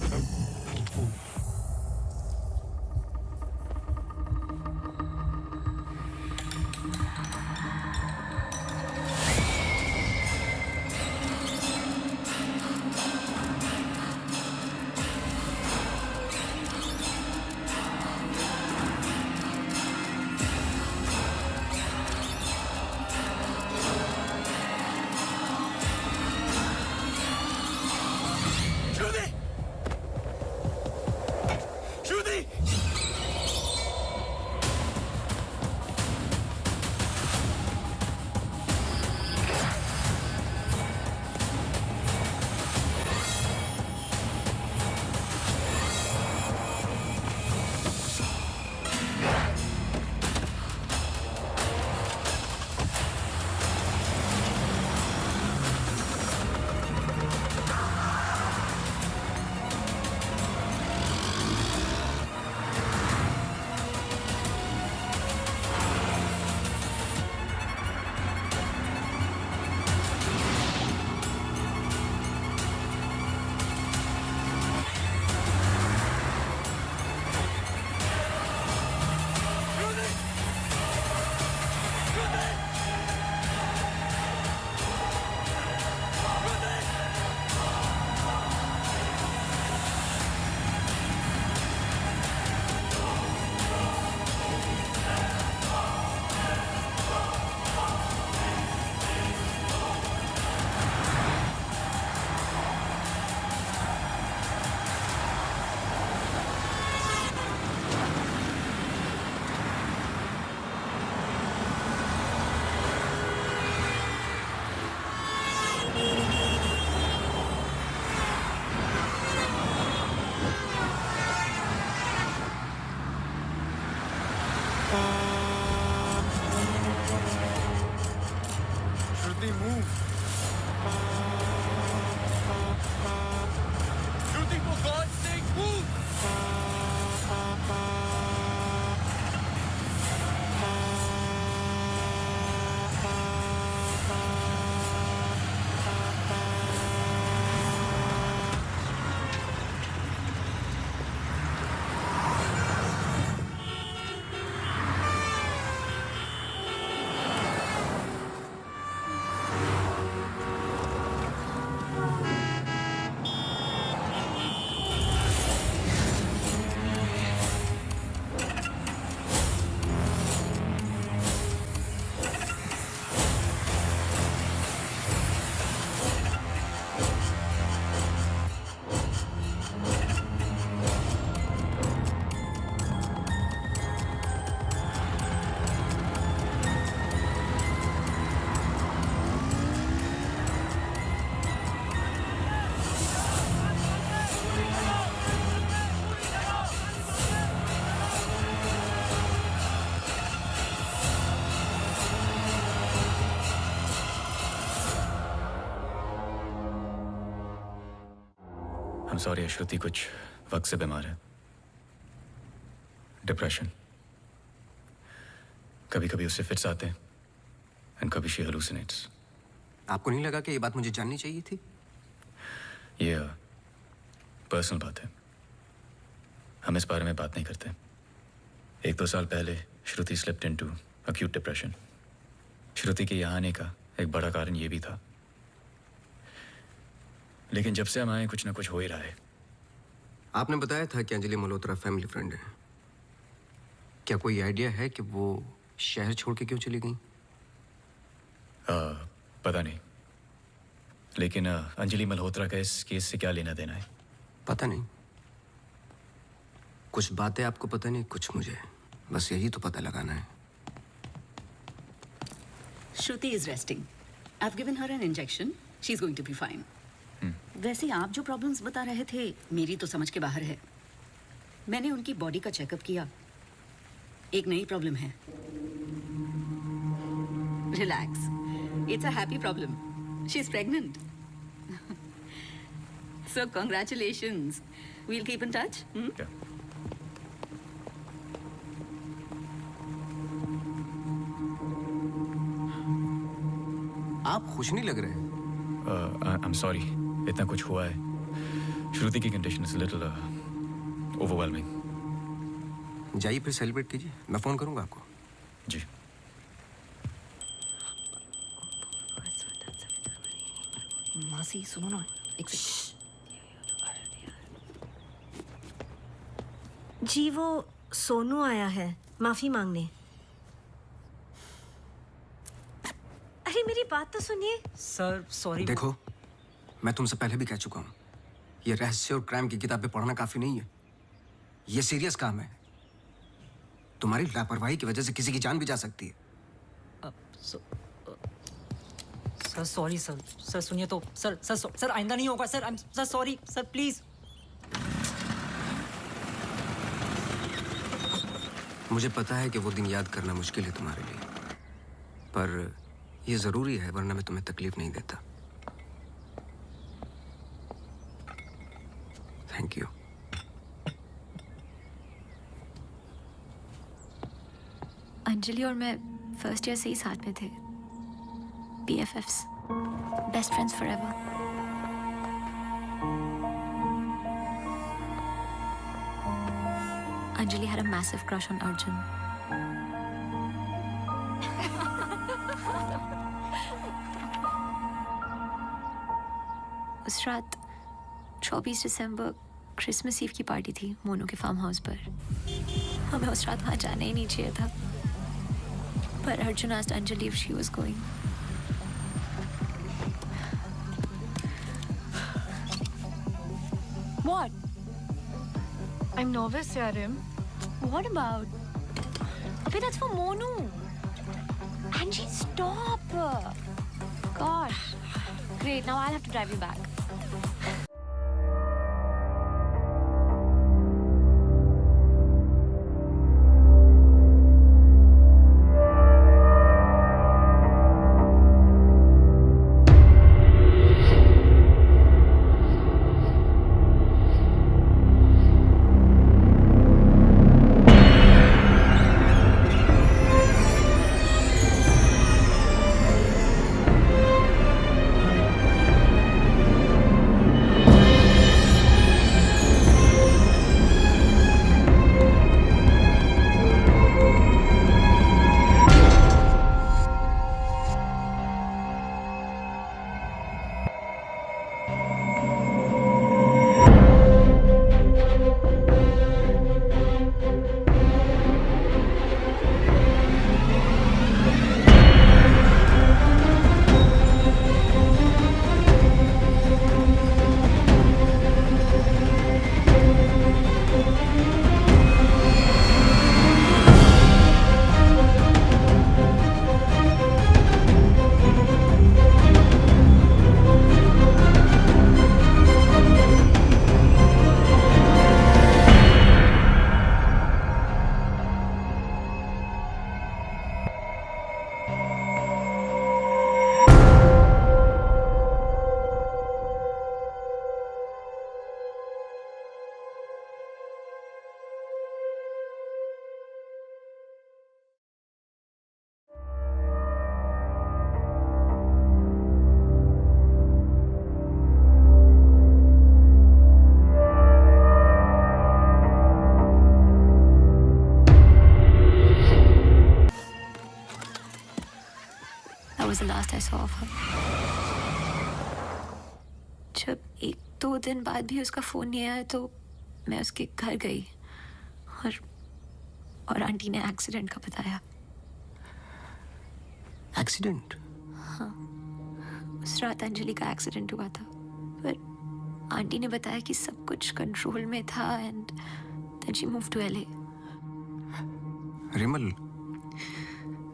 I'm sorry, श्रुति कुछ वक्त से बीमार है। डिप्रेशन। कभी कभी उससे फिट्स आते हैं एंड कभी शी हेलुसिनेट्स। आपको नहीं लगा कि ये बात मुझे जाननी चाहिए थी? ये पर्सनल बात है, हम इस बारे में बात नहीं करते। 1-2 साल पहले श्रुति स्लिप्ड इनटू अक्यूट डिप्रेशन। श्रुति के यहाँ आने का एक बड़ा कारण ये भी था, लेकिन जब से हम आए कुछ ना कुछ हो ही रहा है। आपने बताया था कि अंजलि मल्होत्रा फैमिली फ्रेंड है। क्या कोई आइडिया है कि वो शहर छोड़ के क्यों चली गई? पता नहीं, लेकिन अंजलि मल्होत्रा का इस केस से क्या लेना देना है? पता नहीं। कुछ बातें आपको पता नहीं, कुछ मुझे। बस यही तो पता लगाना है। Shruti is resting. I've given her an injection. She's going to be fine. वैसे आप जो प्रॉब्लम्स बता रहे थे मेरी तो समझ के बाहर है। मैंने उनकी बॉडी का चेकअप किया, एक नई प्रॉब्लम है। Relax, it's a happy problem. She is pregnant. So congratulations. We'll keep in touch. आप खुश नहीं लग रहे हैं। आई एम सॉरी, इतना कुछ हुआ है। श्रुति की कंडीशन इज लिटिल ओवरवेलमिंग। जाइए फिर सेलिब्रेट कीजिए, मैं फोन करूंगा आपको। जी। मासी सुनो ना, एक जी वो सोनू आया है माफी मांगने। अरे मेरी बात तो सुनिए। Sir sorry. देखो, मैं तुमसे पहले भी कह चुका हूं, ये रहस्य और क्राइम की किताबें पढ़ना काफी नहीं है। ये सीरियस काम है। तुम्हारी लापरवाही की वजह से किसी की जान भी जा सकती है। Sir sorry sir. सर सुनिए तो सर सर सर आइंदा नहीं होगा sir. Sir sorry sir, please. मुझे पता है कि वो दिन याद करना मुश्किल है तुम्हारे लिए, पर ये जरूरी है, वरना मैं तुम्हें तकलीफ नहीं देता। Thank you. अंजलि और मैं फर्स्ट ईयर से ही साथ में थे। BFFs, best friends forever. Anjali had a massive crush on Arjun. उस रात 24 दिसंबर क्रिसमस ईव की पार्टी थी मोनू के फार्म हाउस पर। हमें उस रात वहाँ जाना ही नहीं चाहिए था, पर Arjun asked Anjali if she was going. What? I'm nervous, Yarim. What about? Abhi, that's for Monu. Angie, stop. Gosh. Great, now I'll have to drive you back. I saw of her. जब 1-2 दिन बाद भी उसका phone नहीं आया तो मैं उसके घर गई और आंटी ने एक्सीडेंट का बताया। एक्सीडेंट? हाँ, उस रात अंजलि का एक्सीडेंट हुआ था, पर आंटी ने बताया कि सब कुछ कंट्रोल में था and then she move to LA। Rimal,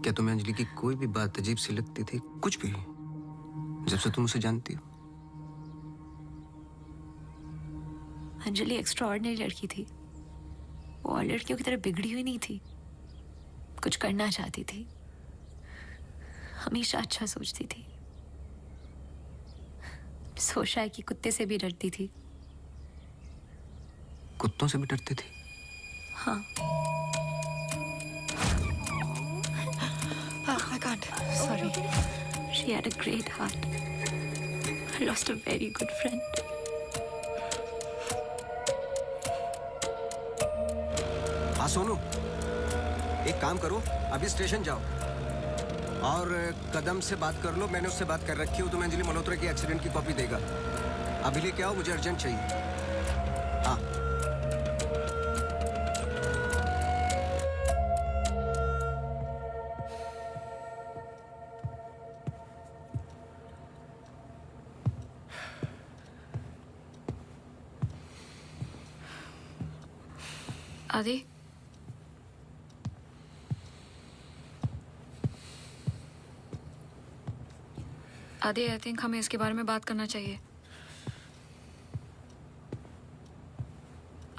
क्या तुम्हें अंजलि की कोई भी बात अजीब सी लगती थी? कुछ भी, जब से तुम उसे जानती हो? अंजलि एक्स्ट्राऑर्डिनरी लड़की थी। वो और लड़कियों की तरह बिगड़ी हुई नहीं थी। कुछ करना चाहती थी, हमेशा अच्छा सोचती थी। सोचा है कि कुत्ते से भी डरती थी। कुत्तों से भी डरती थी? हाँ। I can't. Sorry. She had a great heart. I lost a very good friend. हाँ सोनू, एक काम करो, अभी स्टेशन जाओ और कदम से बात कर लो। मैंने उससे बात कर रखी है, वो तुम्हें अंजलि मल्होत्रा की एक्सीडेंट की कॉपी देगा। अभी लेके आओ, मुझे अर्जेंट चाहिए। हाँ। आदि, आदि, आई थिंक हमें इसके बारे में बात करना चाहिए।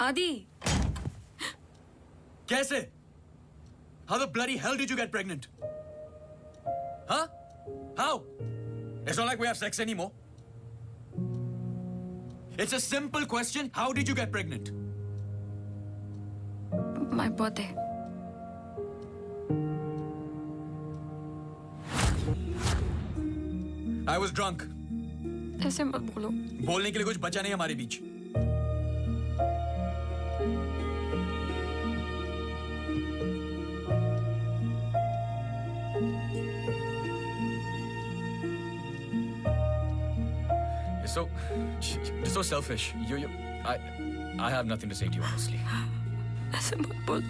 आदि, कैसे? How the bloody hell did you get pregnant? Huh? How? It's not like we have sex anymore. It's a simple question. How did you get pregnant? My birthday. I was drunk. ऐसे मत बोलो। बोलने के लिए कुछ बचा नहीं हमारे बीच। You're so selfish. I have nothing to say to you, honestly. ऐसे मत बोल।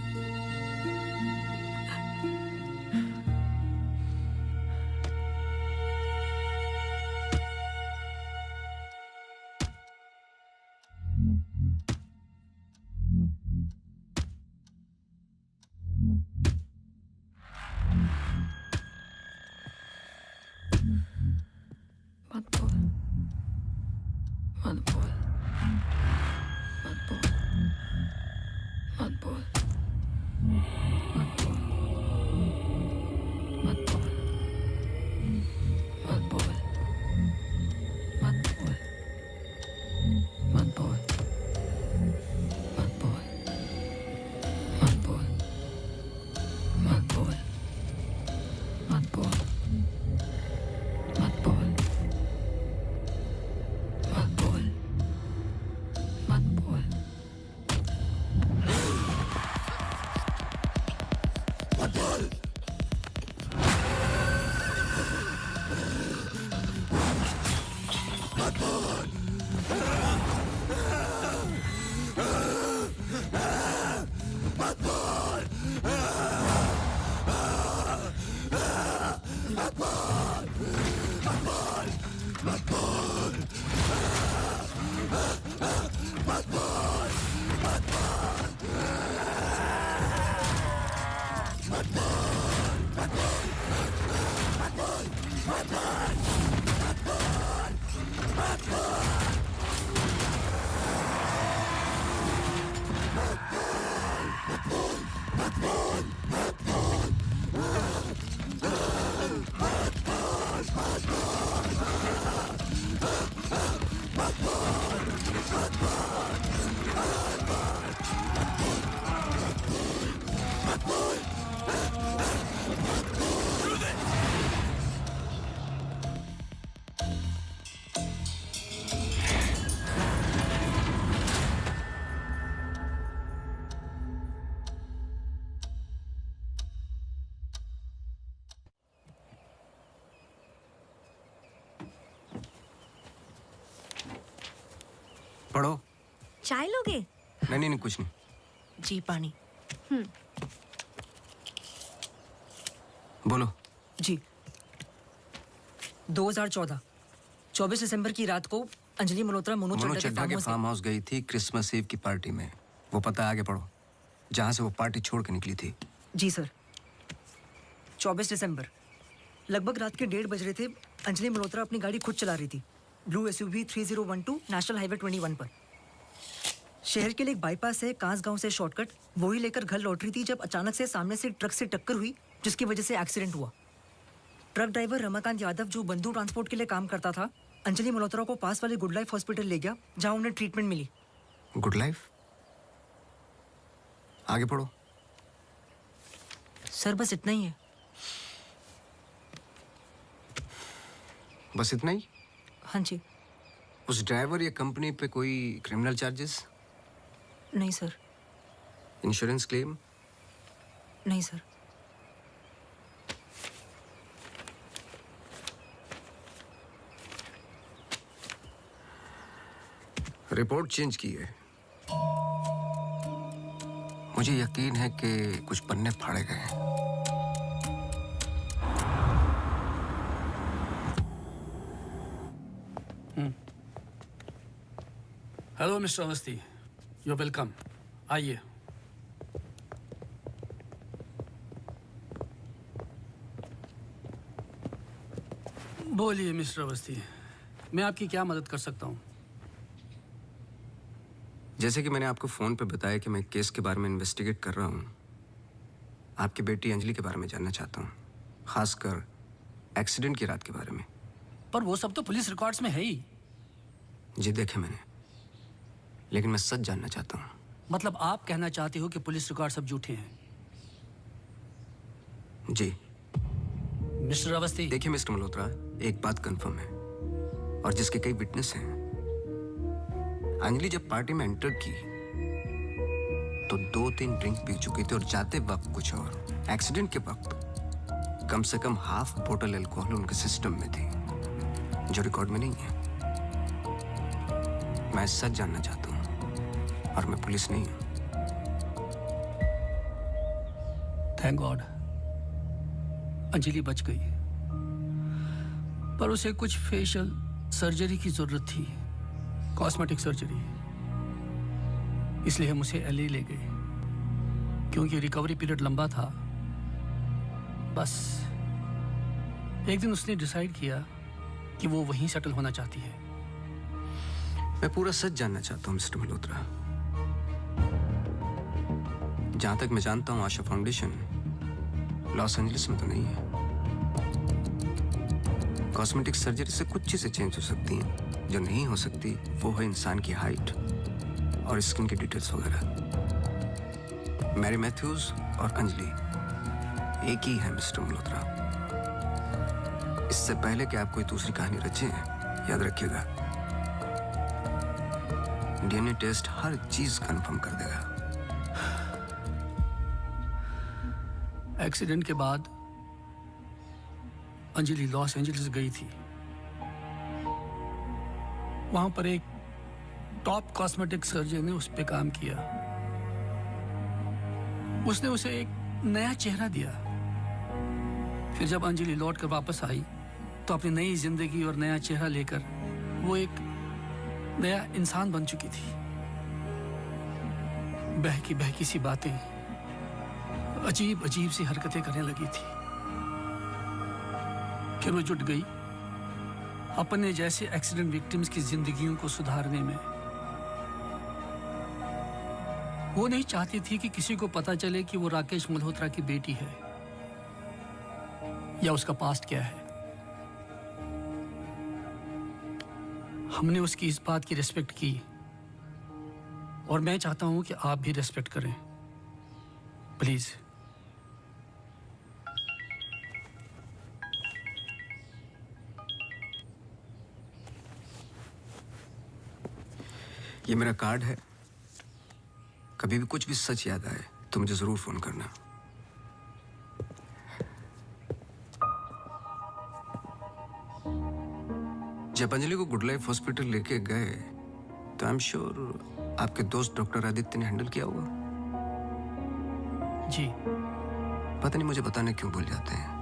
Batman! पढ़ो। चाय लोगे? नहीं नहीं नहीं, कुछ नहीं। जी पानी। बोलो। जी 2014 24 दिसंबर की रात को अंजलि मल्होत्रा मोनू चड्ढा के फार्म हाउस गई थी क्रिसमस ईव की पार्टी में। वो पता आगे पढ़ो, जहां से वो पार्टी छोड़ के निकली थी। जी सर। 24 दिसंबर लगभग रात के 1:30 बज रहे थे। अंजलि मल्होत्रा अपनी गाड़ी खुद चला रही थी ब्लू SUV 3012 नेशनल हाईवे 21 पर। शहर के लिए एक बाईपास है कांस गांव से शॉर्टकट, वही लेकर घर लौट रही थी जब अचानक से सामने से ट्रक से टक्कर हुई, जिसकी वजह से एक्सीडेंट हुआ। ट्रक ड्राइवर रमाकांत यादव, जो बंधु ट्रांसपोर्ट के लिए काम करता था, अंजलि मल्होत्रा को पास वाले गुड लाइफ हॉस्पिटल ले गया, जहां उन्हें ट्रीटमेंट मिली। Good life? आगे पढ़ो। सर बस इतना ही है। बस इतना ही? हाँ जी। उस ड्राइवर या कंपनी पे कोई क्रिमिनल चार्जेस? नहीं सर। Insurance claim? नहीं सर। रिपोर्ट चेंज की है। मुझे यकीन है कि कुछ पन्ने फाड़े गए हैं। Hello mister Awasthi, you welcome. आइए। बोलिए मिस्टर अवस्थी, मैं आपकी क्या मदद कर सकता हूँ? जैसे कि मैंने आपको फोन पे बताया कि मैं केस के बारे में इन्वेस्टिगेट कर रहा हूँ, आपकी बेटी अंजलि के बारे में जानना चाहता हूँ, खासकर एक्सीडेंट की रात के बारे में। पर वो सब तो पुलिस रिकॉर्ड्स में है ही। जी देखे मैंने, लेकिन मैं सच जानना चाहता हूँ। मतलब आप कहना चाहते हो कि पुलिस रिकॉर्ड सब झूठे हैं? जी। मिस्टर अवस्थी। देखिए मिस्टर मल्होत्रा, एक बात कंफर्म है और जिसके कई विटनेस हैं। अंजलि जब पार्टी में एंटर की तो 2-3 ड्रिंक पी चुकी थी और जाते वक्त कुछ और। एक्सीडेंट के वक्त कम से कम हाफ बोतल अल्कोहल उनके सिस्टम में थी, जो रिकॉर्ड में नहीं है। मैं सच जानना चाहता हूँ और मैं पुलिस नहीं हूँ। थैंक गॉड अंजलि बच गई, पर उसे कुछ फेशियल सर्जरी की जरूरत थी, कॉस्मेटिक सर्जरी। इसलिए हम उसे LA ले गए, क्योंकि रिकवरी पीरियड लंबा था। बस एक दिन उसने डिसाइड किया कि वो वहीं सेटल होना चाहती है। मैं पूरा सच जानना चाहता हूँ मिस्टर मल्होत्रा। जहां तक मैं जानता हूँ, आशा फाउंडेशन लॉस एंजलिस में तो नहीं है। कॉस्मेटिक सर्जरी से कुछ चीजें चेंज हो सकती हैं, जो नहीं हो सकती वो है इंसान की हाइट और स्किन की डिटेल्स वगैरह। मैरी मैथ्यूज और अंजलि एक ही है मिस्टर मल्होत्रा। इससे पहले कि आप कोई दूसरी कहानी रचें, याद रखिएगा, DNA टेस्ट हर चीज कंफर्म कर देगा। एक्सीडेंट के बाद अंजलि लॉस एंजलिस गई थी। वहां पर एक टॉप कॉस्मेटिक सर्जन ने उस पर काम किया। उसने उसे एक नया चेहरा दिया। फिर जब अंजलि लौट कर वापस आई तो अपनी नई जिंदगी और नया चेहरा लेकर वो एक नया इंसान बन चुकी थी। बहकी बहकी सी बातें, अजीब अजीब सी हरकतें करने लगी थी। फिर वो जुट गई अपने जैसे एक्सीडेंट विक्टिम्स की जिंदगियों को सुधारने में। वो नहीं चाहती थी कि किसी को पता चले कि वो राकेश मल्होत्रा की बेटी है या उसका पास्ट क्या है। हमने उसकी इस बात की रिस्पेक्ट की और मैं चाहता हूं कि आप भी रिस्पेक्ट करें, प्लीज। ये मेरा कार्ड है। कभी भी कुछ भी सच याद आए तो मुझे जरूर फोन करना। जब अंजलि को गुड लाइफ हॉस्पिटल लेके गए तो आई एम श्योर आपके दोस्त डॉक्टर आदित्य ने हैंडल किया होगा। जी। पता नहीं मुझे बताने क्यों भूल जाते हैं।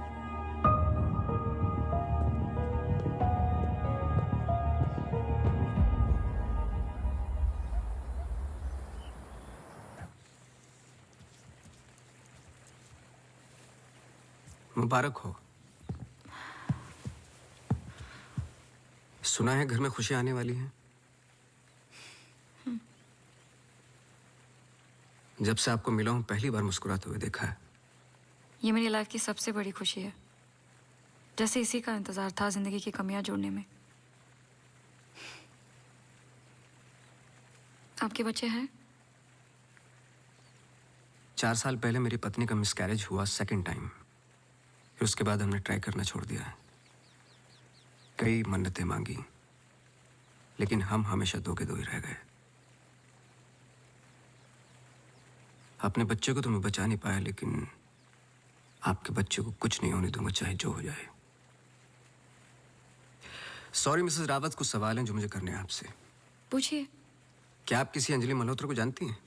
मुबारक हो। सुना है घर में खुशियां आने वाली हैं। जब से आपको मिला हूं पहली बार मुस्कुराते हुए देखा है। ये मेरी लाइफ की सबसे बड़ी खुशी है। जैसे इसी का इंतजार था जिंदगी की कमियां जोड़ने में। आपके बच्चे हैं? 4 साल पहले मेरी पत्नी का मिसकैरेज हुआ सेकंड टाइम। फिर उसके बाद हमने ट्राई करना छोड़ दिया है। कई मन्नतें मांगी, लेकिन हम हमेशा दो के दो ही रह गए। अपने बच्चे को तो मैं बचा नहीं पाया, लेकिन आपके बच्चे को कुछ नहीं होने दूंगा, चाहे जो हो जाए। सॉरी मिसेस रावत, कुछ सवाल हैं जो मुझे करने हैं आपसे। पूछिए। क्या आप किसी अंजलि मल्होत्रा को जानती हैं?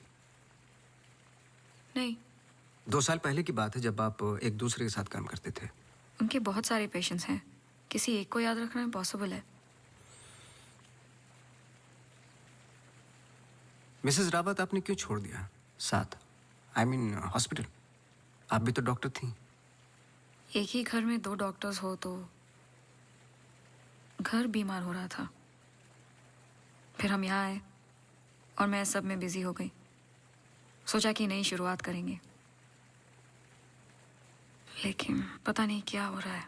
नहीं। 2 साल पहले की बात है जब आप एक दूसरे के साथ काम करते थे। उनके बहुत सारे पेशेंट्स हैं, किसी एक को याद रखना इम्पॉसिबल है। मिसेस रावत, आपने क्यों छोड़ दिया साथ? I mean hospital. आप भी तो डॉक्टर थी। एक ही घर में 2 डॉक्टर्स हो तो घर बीमार हो रहा था। फिर हम यहाँ आए और मैं सब में बिजी हो गई। सोचा कि नई शुरुआत करेंगे, लेकिन पता नहीं क्या हो रहा है।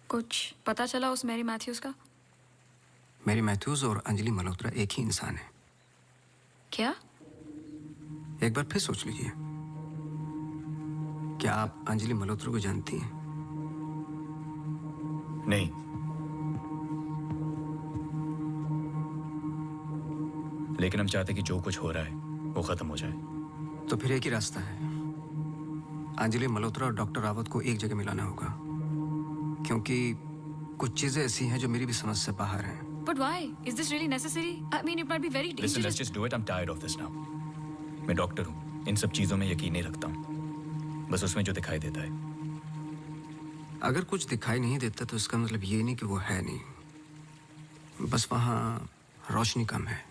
कुछ पता चला उस मैरी मैथ्यूज का? मैरी मैथ्यूज और अंजलि मल्होत्रा एक ही इंसान है। क्या? एक बार फिर सोच लीजिए। क्या आप अंजलि मल्होत्रा को जानती हैं? नहीं। लेकिन हम चाहते कि जो कुछ हो रहा है वो खत्म हो जाए। तो फिर एक ही रास्ता है। अंजलि मल्होत्रा और डॉक्टर रावत को एक जगह मिलाना होगा, क्योंकि कुछ चीजें ऐसी हैं जो मेरी भी समझ से बाहर हैं। But why? Is this really necessary? I mean, it might be very dangerous. Listen, let's just do it. I'm tired of this now. मैं डॉक्टर हूँ, इन सब चीजों में यकीन नहीं रखता हूँ, बस उसमें जो दिखाई देता है। अगर कुछ दिखाई नहीं देता तो इसका मतलब ये नहीं कि वो है नहीं, बस वहाँ रोशनी कम है।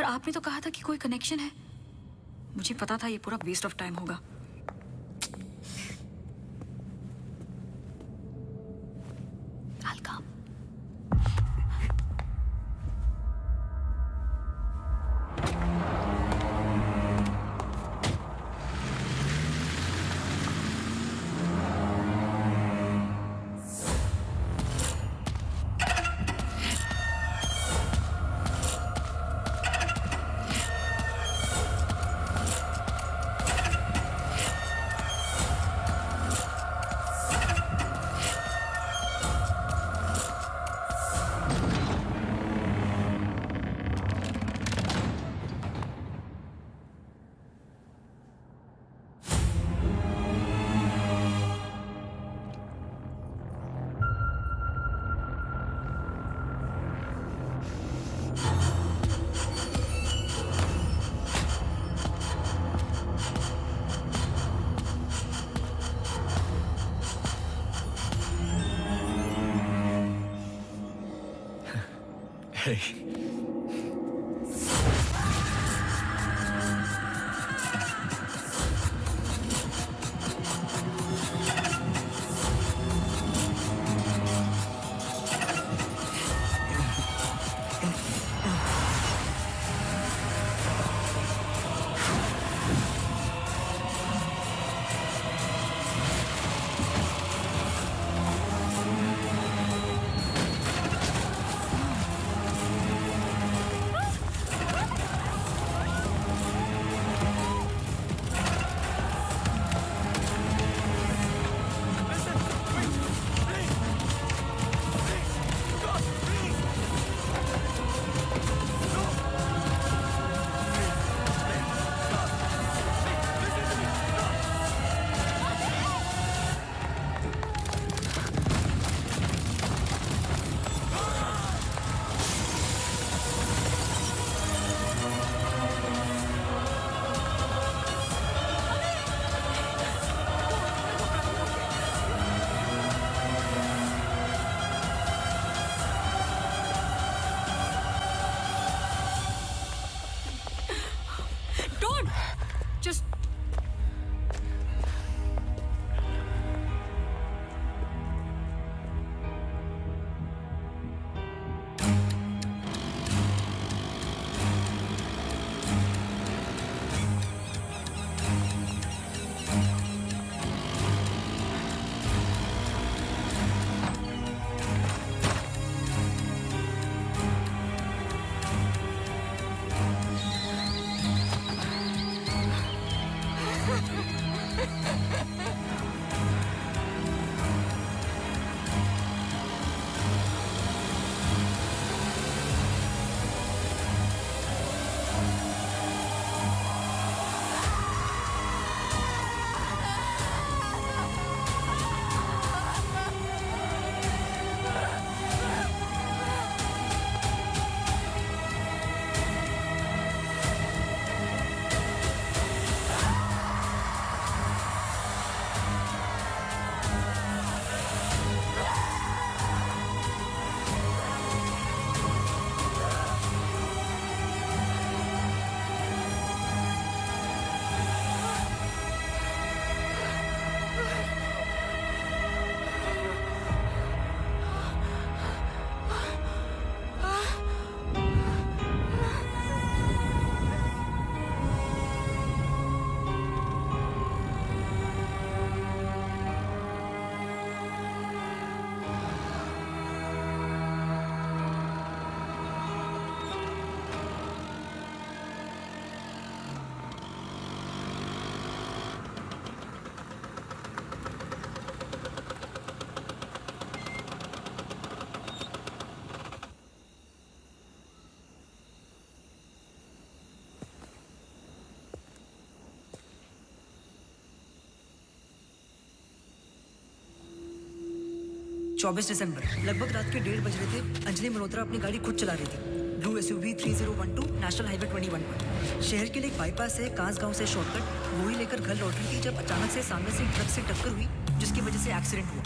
आपने तो कहा था कि कोई कनेक्शन है। मुझे पता था ये पूरा वेस्ट ऑफ टाइम होगा। I'll come. Hey. Just चौबीस दिसंबर लगभग रात के 1:30 बज रहे थे। अंजलि मल्होत्रा अपनी गाड़ी खुद चला रही थी। ब्लू SUV 3012 नेशनल हाईवे 21 पर। शहर के लिए एक बाईपास है कांस गांव से शॉर्टकट, वही लेकर घर लौट रही थी जब अचानक से सामने से ट्रक से टक्कर हुई जिसकी वजह से एक्सीडेंट हुआ।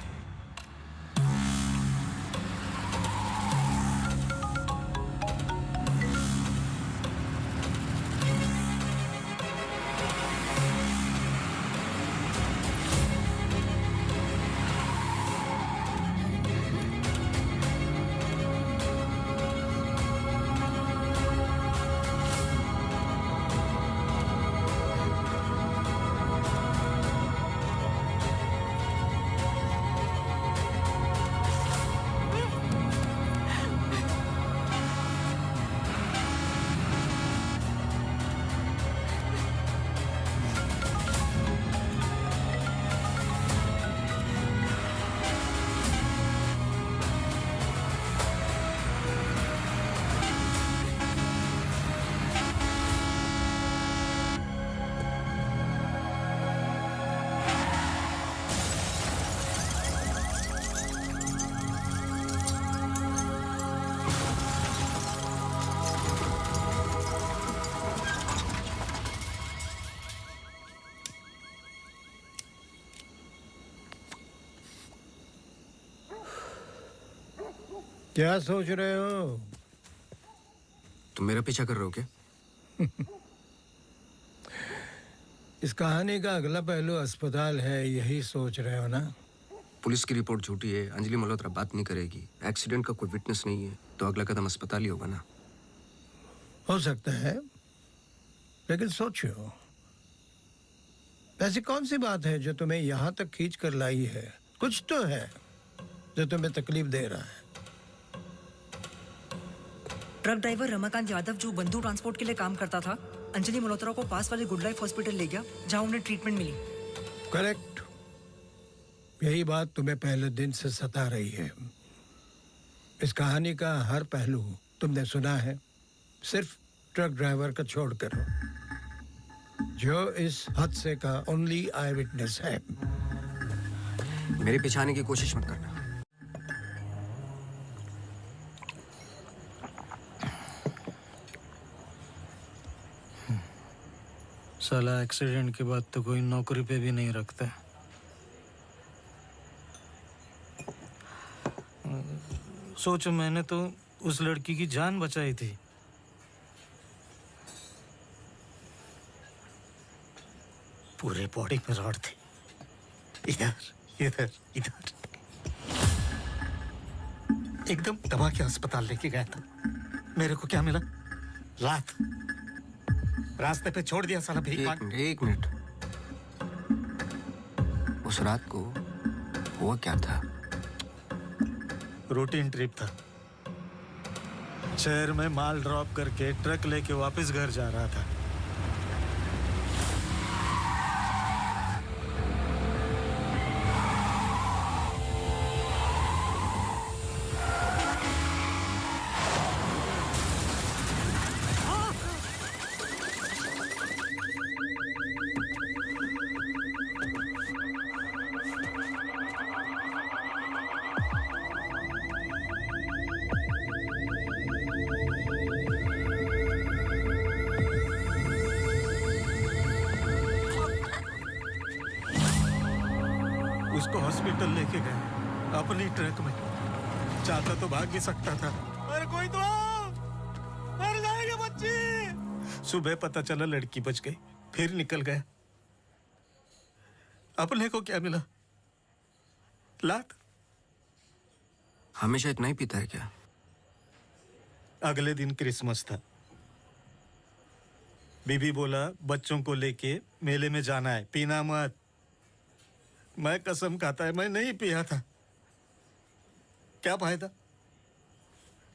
क्या सोच रहे हो? तुम मेरा पीछा कर रहे हो क्या? इस कहानी का अगला पहलू अस्पताल है, यही सोच रहे हो ना? पुलिस की रिपोर्ट झूठी है, अंजलि मल्होत्रा बात नहीं करेगी, एक्सीडेंट का कोई विटनेस नहीं है, तो अगला कदम अस्पताल ही होगा ना। हो सकता है, लेकिन सोचो, ऐसी कौन सी बात है जो तुम्हें यहाँ तक खींच कर लाई है? कुछ तो है जो तुम्हें तकलीफ दे रहा है। ट्रक ड्राइवर रमाकांत यादव जो बंधु ट्रांसपोर्ट के लिए काम करता था, अंजलि मल्होत्रा को पास वाले गुड लाइफ हॉस्पिटल ले गया जहां उन्हें ट्रीटमेंट मिली। करेक्ट। यही बात तुम्हें पहले दिन से सता रही है। इस कहानी का हर पहलू तुमने सुना है, सिर्फ ट्रक ड्राइवर का छोड़कर, जो इस हादसे का ओनली आई विटनेस है। मेरे पीछे आने की कोशिश मत करना। साला एक्सीडेंट के बाद तो कोई नौकरी पे भी नहीं रखता। सोचो, मैंने तो उस लड़की की जान बचाई थी। पूरे बॉडी में रॉड थे, इधर इधर इधर। एकदम दबा के अस्पताल लेके गया था। मेरे को क्या मिला? लात। रास्ते पे छोड़ दिया साला भीख मांग। एक मिनट। उस रात को हुआ क्या था? रूटीन ट्रिप था। शहर में माल ड्रॉप करके ट्रक लेके वापस घर जा रहा था। उसको हॉस्पिटल लेके गए अपनी ट्रक में। चाहता तो भाग भी सकता था। अरे कोई तो आओ! मर जाएगी बच्ची। सुबह पता चला लड़की बच गई, फिर निकल गया। अपने को क्या मिला? लात। हमेशा इतना ही पीता है क्या? अगले दिन क्रिसमस था। बीबी बोला बच्चों को लेके मेले में जाना है, पीना मत। मैं कसम खाता है मैं नहीं पिया था। क्या फायदा?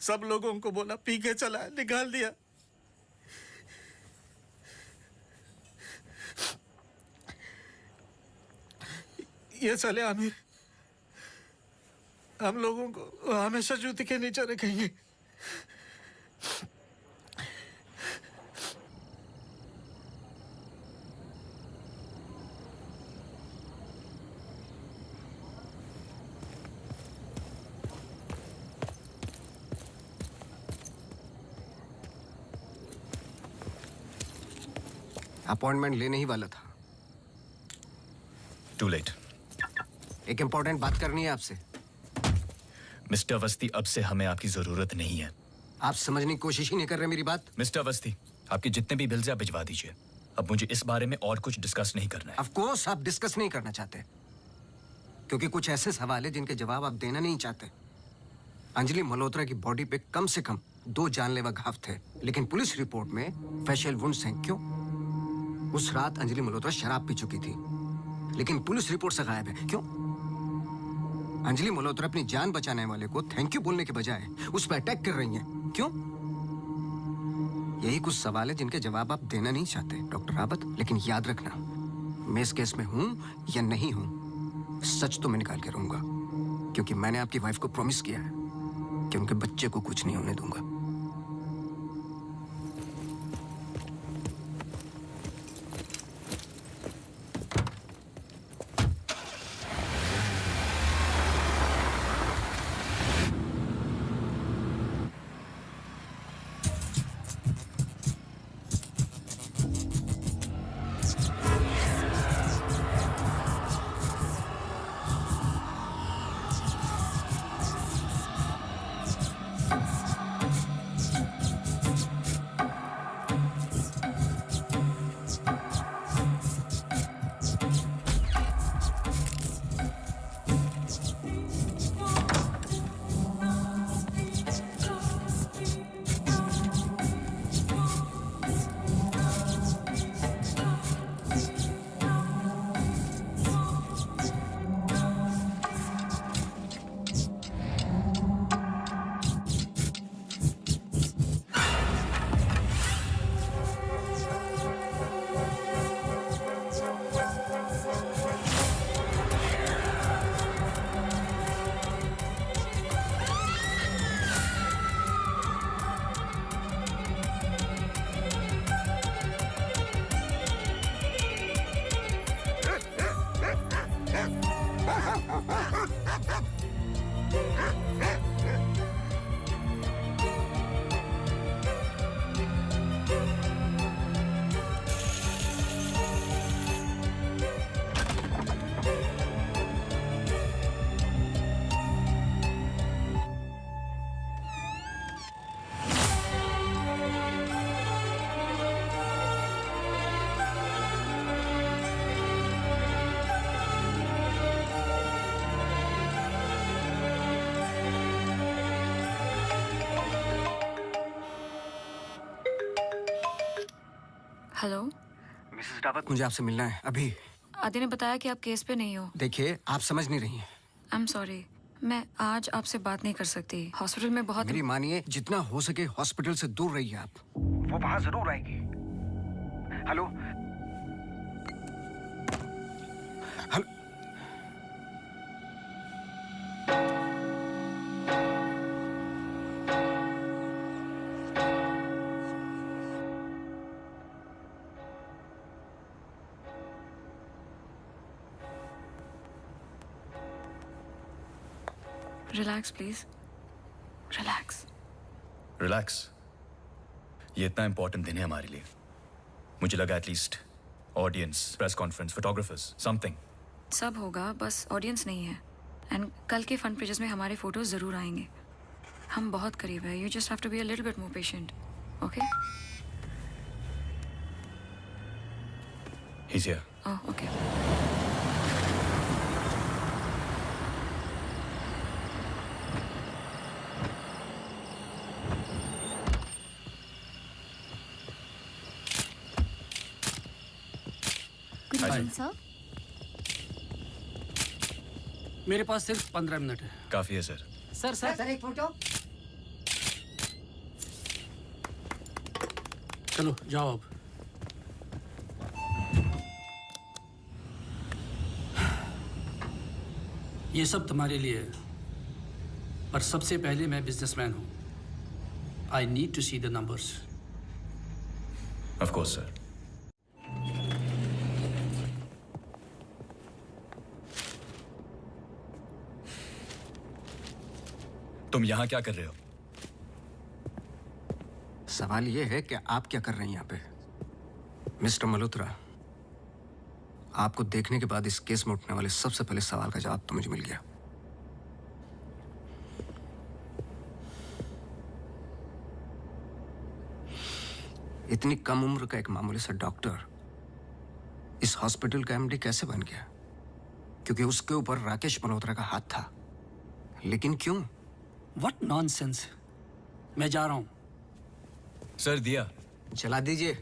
सब लोगों को बोला पी के चला, निकाल दिया। ये साले आमिर हम लोगों को हमेशा जूते के नीचे रखेंगे। अपॉइंटमेंट लेने ही वाला था। To late. एक इंपॉर्टेंट बात करनी है आपसे। मिस्टर अवस्थी, अब से हमें आपकी जरूरत नहीं है। आप समझने की कोशिश ही नहीं कर रहे मेरी बात। मिस्टर अवस्थी, आपके जितने भी बिल्स आप भिजवा दीजिए। अब मुझे इस बारे में और कुछ डिस्कस नहीं करना है। ऑफ कोर्स आप डिस्कस नहीं करना चाहते, क्योंकि कुछ ऐसे सवाल है जिनके जवाब आप देना नहीं चाहते। अंजलि मल्होत्रा की बॉडी पे कम से कम 2 जानलेवा घाव थे, लेकिन पुलिस रिपोर्ट में फेशियल वुंड्स हैं। क्यों? उस रात अंजलि मल्होत्रा शराब पी चुकी थी, लेकिन पुलिस रिपोर्ट से गायब है। क्यों? अंजलि मल्होत्रा अपनी जान बचाने वाले को थैंक यू बोलने के बजाय उस पर अटैक कर रही हैं। क्यों? यही कुछ सवाल है जिनके जवाब आप देना नहीं चाहते डॉक्टर रावत। लेकिन याद रखना, मैं इस केस में हूं या नहीं हूं, सच तो मैं निकाल के रहूंगा, क्योंकि मैंने आपकी वाइफ को प्रॉमिस किया है कि उनके बच्चे को कुछ नहीं होने दूंगा। हेलो। मिसेस रावत, मुझे आपसे मिलना है अभी। आदि ने बताया कि आप केस पे नहीं हो। देखिए, आप समझ नहीं रही हैं। आई एम सॉरी, मैं आज आपसे बात नहीं कर सकती। हॉस्पिटल में बहुत मेरी मानिए, जितना हो सके हॉस्पिटल से दूर रहिए आप। वो वहां जरूर आएगी। Hello hello. Relax please, relax. Relax. ये इतना इंपॉर्टेंट दिन है हमारे लिए। मुझे लगा at least audience, press conference, photographers, something. सब होगा, बस ऑडियंस नहीं है। एंड कल के फ्रंट पेजेस में हमारे फोटोज जरूर आएंगे। हम बहुत करीब है। You just have to be a little bit more patient, okay? He's here. Oh, okay. Good Hi, morning sir. मेरे पास सिर्फ 15 मिनट है। काफी है सर। सर एक फोटो। चलो जाओ अब। ये सब तुम्हारे लिए है, पर सबसे पहले मैं बिजनेसमैन हूं। I need to see the numbers. Of course sir. तुम यहाँ क्या कर रहे हो? सवाल ये है कि आप क्या कर रहे हैं यहाँ पे? मिस्टर मल्होत्रा, आपको देखने के बाद इस केस में उठने वाले सबसे पहले सवाल का जवाब तो मुझे मिल गया। इतनी कम उम्र का एक मामूली सा डॉक्टर इस हॉस्पिटल का एमडी कैसे बन गया? क्योंकि उसके ऊपर राकेश मल्होत्रा का हाथ था। लेकिन क्यों? What nonsense. मैं जा रहा हूं। सर दिया चला दीजिए,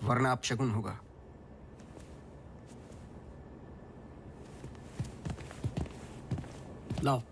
वरना अपशगुन होगा। लाओ।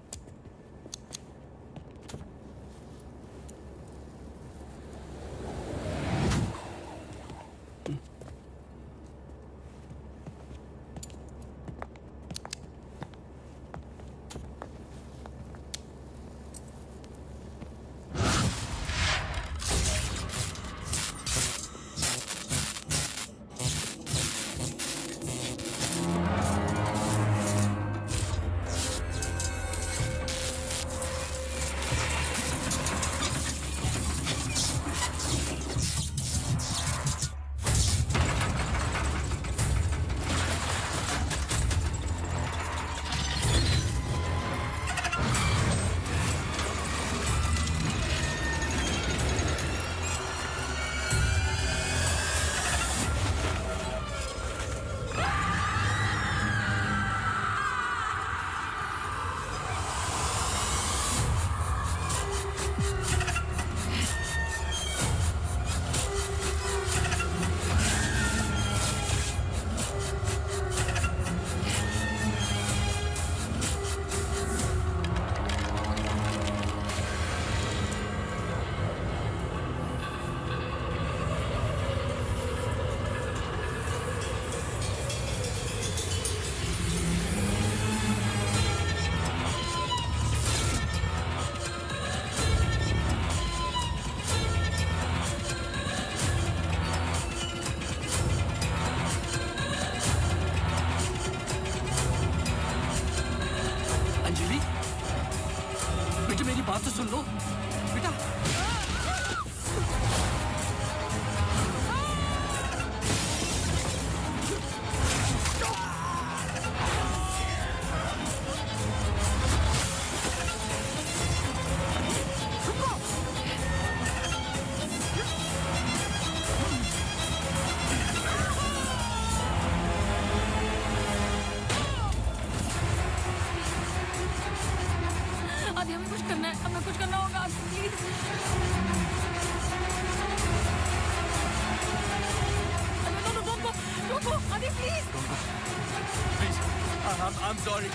सॉरी।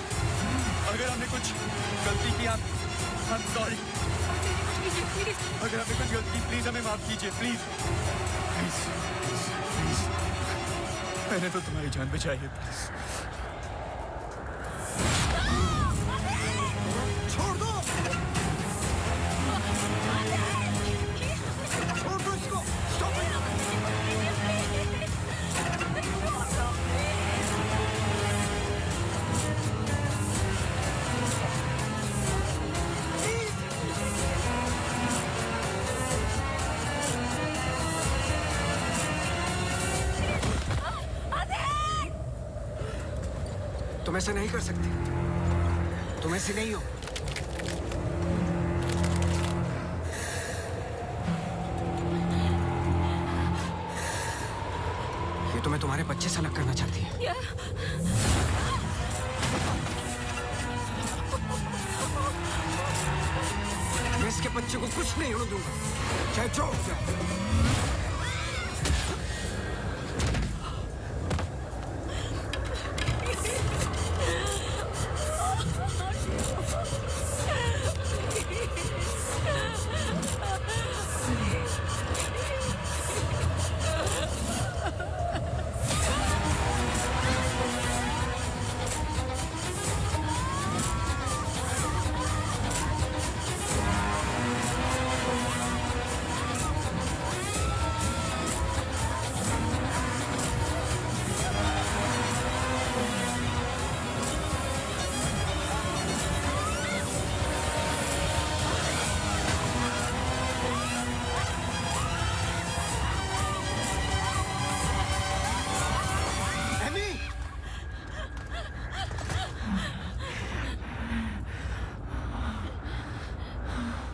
अगर हमने कुछ गलती की, I'm sorry। अगर हमने कुछ गलती की, प्लीज हमें माफ कीजिए, प्लीज प्लीज प्लीज। मैंने तो तुम्हारी जान बचाई है, प्लीज। छोड़ दो, छोड़ दो इसको। Stop it. तुम ऐसा नहीं कर सकते, तुम ऐसे नहीं हो। ये तुम्हें तुम्हारे बच्चे से अलग करना चाहती है। मैं इसके बच्चे को कुछ नहीं होने दूंगा, चाहे जो हो जाए।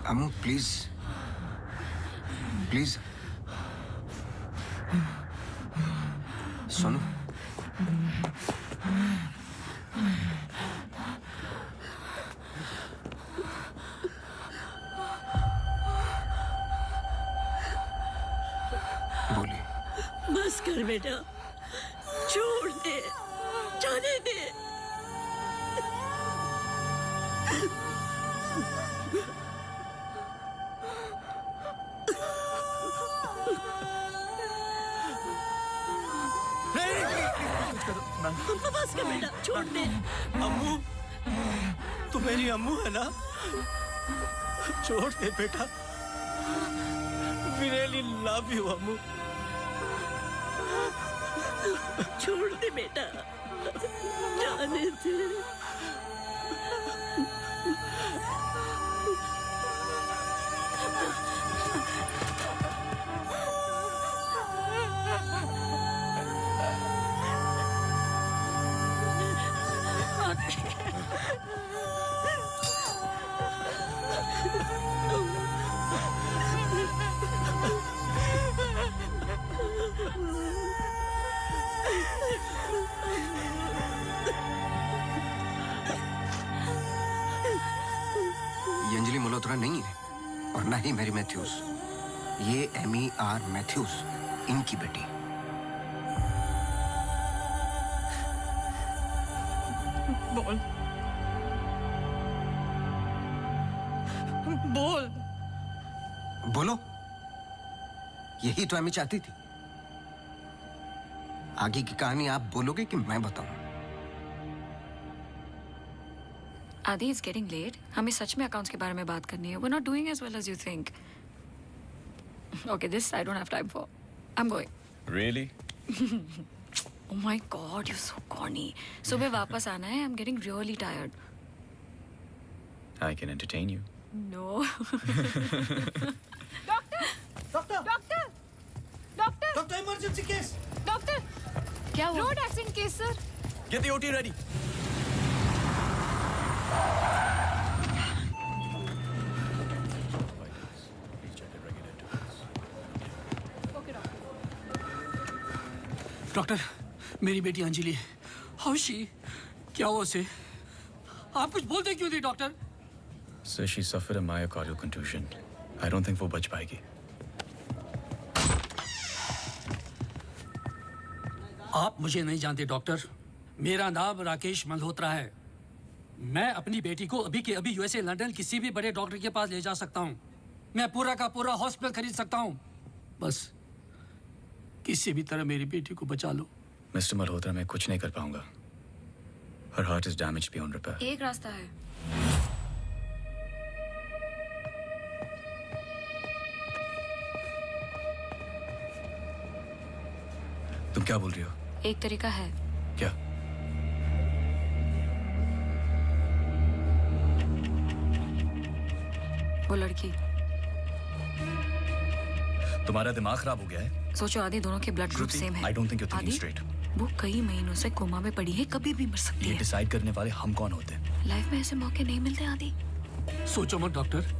अम्मू प्लीज, प्लीज सुनो। बोलिए। बस कर बेटा, छोड़ दे, जाने दे। बस कर बेटा, छोड़ दे। अम्मू, तू मेरी अम्मू है ना? छोड़ दे बेटा। We really love you, अम्मू। छोड़ दे बेटा, जाने दे। ये अंजलि मल्होत्रा नहीं है और ना ही मैरी मैथ्यूज। ये एमी आर मैथ्यूज, इनकी बेटी। बोल बोल। बोलो, यही तो एमी चाहती थी। आगे की कहानी आप बोलोगे कि मैं बताऊं? आदि, इट्स गेटिंग लेट। हमें सच में अकाउंट्स के बारे में बात करनी है। We're not doing as well as you think. Okay, this I don't have time for. I'm going. Really? Oh my God, you're so corny. सुबह वापस आना है. I'm getting really tired. I can entertain you. No. Doctor, emergency case. Doctor, क्या हुआ? Road accident case sir. Get the OT ready. Doctor, मेरी बेटी Anjali, how she? क्या हुआ उसे? आप कुछ बोलते क्यों नहीं doctor? Sir, she suffered a myocardial contusion. I don't think वो बच पाएगी। आप मुझे नहीं जानते डॉक्टर। मेरा नाम राकेश मल्होत्रा है। मैं अपनी बेटी को अभी के अभी यूएसए लंदन किसी भी बड़े डॉक्टर के पास ले जा सकता हूँ। मैं पूरा का पूरा हॉस्पिटल खरीद सकता हूँ। बस किसी भी तरह मेरी बेटी को बचा लो। मिस्टर मल्होत्रा, मैं कुछ नहीं कर पाऊंगा। Her heart is damaged beyond repair. एक रास्ता है। तुम क्या बोल रही हो? एक तरीका है। क्या? वो लड़की। तुम्हारा दिमाग खराब हो गया है? सोचो आदि दोनों के ब्लड ग्रुप सेम है। I don't think you're thinking आदि, straight. वो कई महीनों से कोमा में पड़ी है, कभी भी मर सकती ये है। डिसाइड करने वाले हम कौन होते हैं? लाइफ में ऐसे मौके नहीं मिलते आदि। सोचो मत डॉक्टर,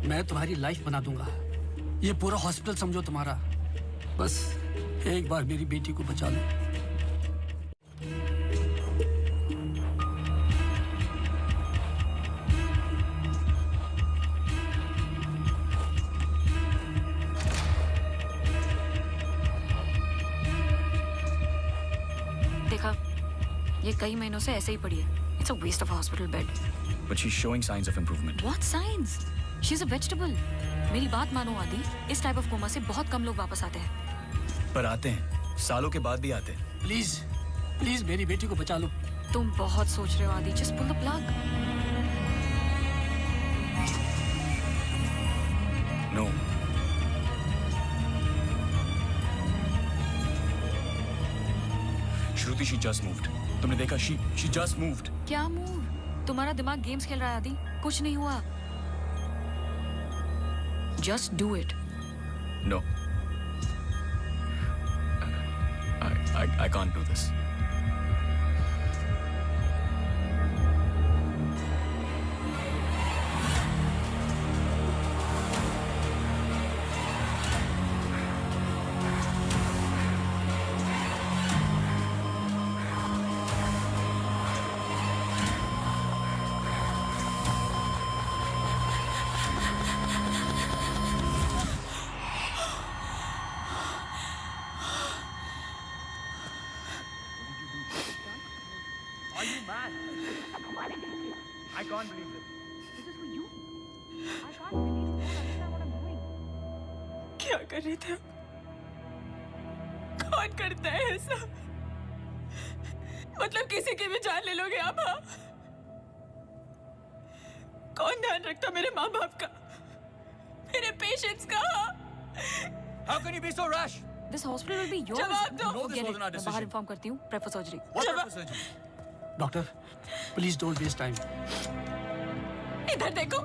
मैं तुम्हारी लाइफ बना दूंगा। ये पूरा हॉस्पिटल समझो तुम्हारा। बस एक बार मेरी बेटी को बचा लो। देखा, ये कई महीनों से ऐसे ही पड़ी है। It's a waste of hospital bed. But she's showing signs of improvement. What signs? She's a vegetable. मेरी बात मानो आदि, इस टाइप ऑफ कोमा से बहुत कम लोग वापस आते हैं। पर आते हैं, सालों के बाद भी आते हैं। प्लीज प्लीज मेरी बेटी को बचा लो। तुम बहुत सोच रहे हो आदि, just pull the plug. No. Shruti, she just moved. तुमने देखा? She just moved. क्या मूव? तुम्हारा दिमाग गेम्स खेल रहा है आदि, कुछ नहीं हुआ। Just do it. No. I can't do this. Are you mad? I can't believe this. This is for you. I can't believe you don't understand what I'm doing. क्या कर रहे थे? कौन करता है ऐसा? मतलब किसी की भी जान ले लोगे आप? हाँ? कौन ध्यान रखता मेरे माँ बाप का, मेरे पेशेंट्स का? How can you be so rash? This hospital will be yours. जवाब दो। No, this wasn't our मैं decision. बाहर इन्फॉर्म करती हूँ। Prep for surgery. What type of surgery? Doctor please don't waste time. इधर देखो,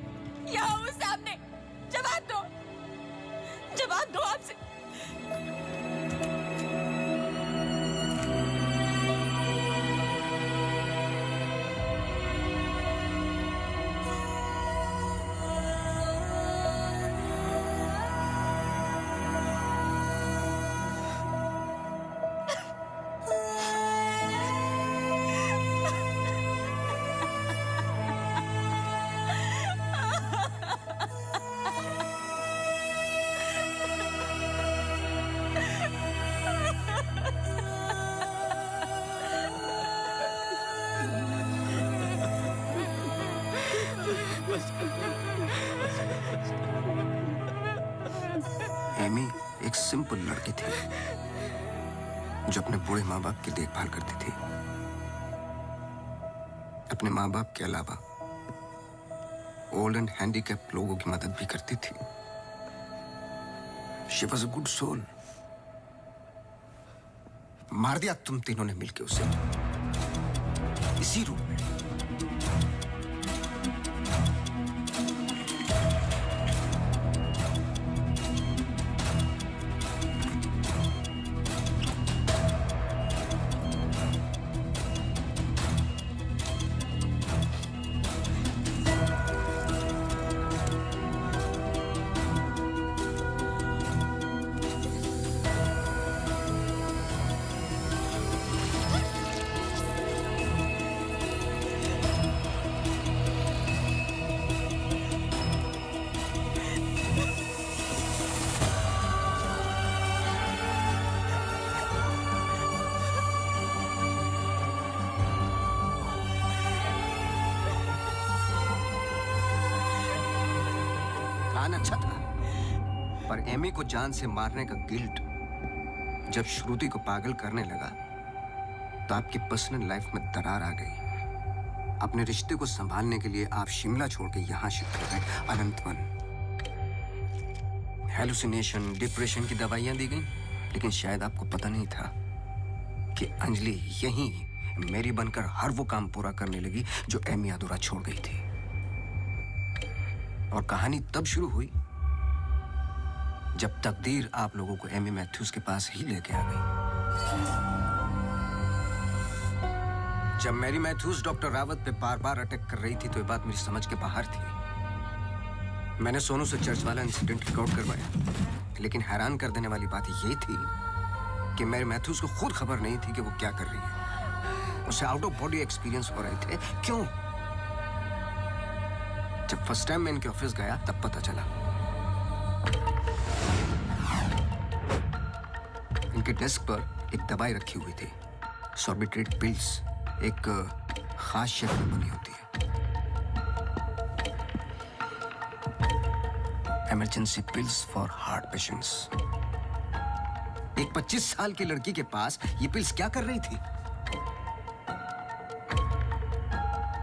यहाँ वो सामने। जवाब दो, जवाब दो आपसे। एमी एक सिंपल लड़की थी जो अपने बूढ़े माँ बाप की देखभाल करती थी। अपने माँ बाप के अलावा ओल्ड एंड हैंडीकैप लोगों की मदद भी करती थी। She was a good soul. मार दिया तुम तीनों ने मिलके उसे इसी रूम में। अच्छा था, पर एमी को जान से मारने का गिल्ट जब श्रुति को पागल करने लगा तो आपकी पर्सनल लाइफ में दरार आ गई। अपने रिश्ते को संभालने के लिए आप शिमला छोड़ के यहां शिफ्ट हो गए, अनंतवन। हेलुसिनेशन, डिप्रेशन की दवाइयां दी गई, लेकिन शायद आपको पता नहीं था कि अंजलि यहीं मेरी बनकर हर वो काम पूरा करने लगी जो एमी अधूरा छोड़ गई थी। और कहानी तब शुरू हुई जब तकदीर आप लोगों को एमी मैथ्यूज के पास ही लेके आ गई। जब मैरी मैथ्यूज डॉक्टर रावत पे बार बार अटैक कर रही थी तो ये बात मेरी समझ के बाहर थी। मैंने सोनू से चर्च वाला इंसिडेंट रिकॉर्ड करवाया, लेकिन हैरान कर देने वाली बात ये थी कि मैरी मैथ्यूज को खुद खबर नहीं थी कि वो क्या कर रही है। उसे आउट ऑफ बॉडी एक्सपीरियंस हो रहे थे। क्यों? जब फर्स्ट टाइम मैं इनके ऑफिस गया तब पता चला। इनके डेस्क पर एक दवाई रखी हुई थी, सॉर्बिट्रेट पिल्स, एक खास शेप में बनी होती है। Emergency pills for heart patients. एक 25 साल की लड़की के पास ये पिल्स क्या कर रही थी?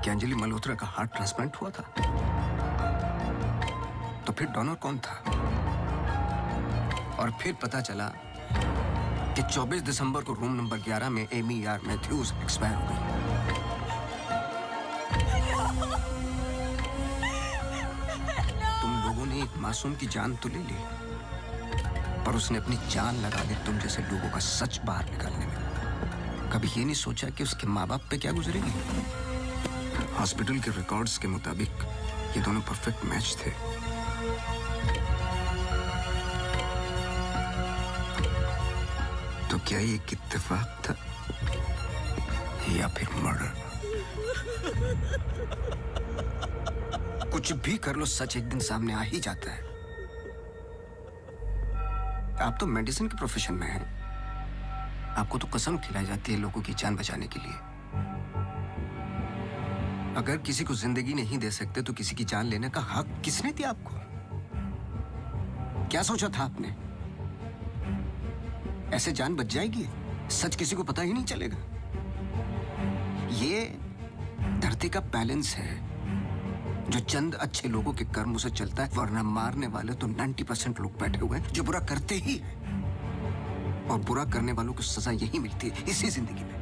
क्या अंजलि मल्होत्रा का हार्ट ट्रांसप्लांट हुआ था? तो फिर डोनर कौन था? और फिर पता चला कि 24 दिसंबर को रूम नंबर 11 में एमी आर मैथ्यूज एक्सपायर हो गई। तुम लोगों ने एक मासूम की जान तो ले ली, पर उसने अपनी जान लगा दी तुम जैसे लोगों का सच बाहर निकालने में। कभी ये नहीं सोचा कि उसके माँ बाप पे क्या गुजरेगी? हॉस्पिटल के रिकॉर्ड्स के मुताबिक ये दोनों परफेक्ट मैच थे। तो क्या ये एक इत्तेफाक था या फिर मर्डर? कुछ भी कर लो, सच एक दिन सामने आ ही जाता है। आप तो मेडिसिन के प्रोफेशन में हैं। आपको तो कसम खिलाई जाती है लोगों की जान बचाने के लिए। अगर किसी को जिंदगी नहीं दे सकते तो किसी की जान लेने का हक किसने दिया आपको? क्या सोचा था आपने? ऐसे जान बच जाएगी? सच किसी को पता ही नहीं चलेगा। ये धरती का बैलेंस है जो चंद अच्छे लोगों के कर्मों से चलता है, वरना मारने वाले तो 90% लोग बैठे हुए हैं जो बुरा करते ही हैं। और बुरा करने वालों को सजा यही मिलती है इसी जिंदगी में।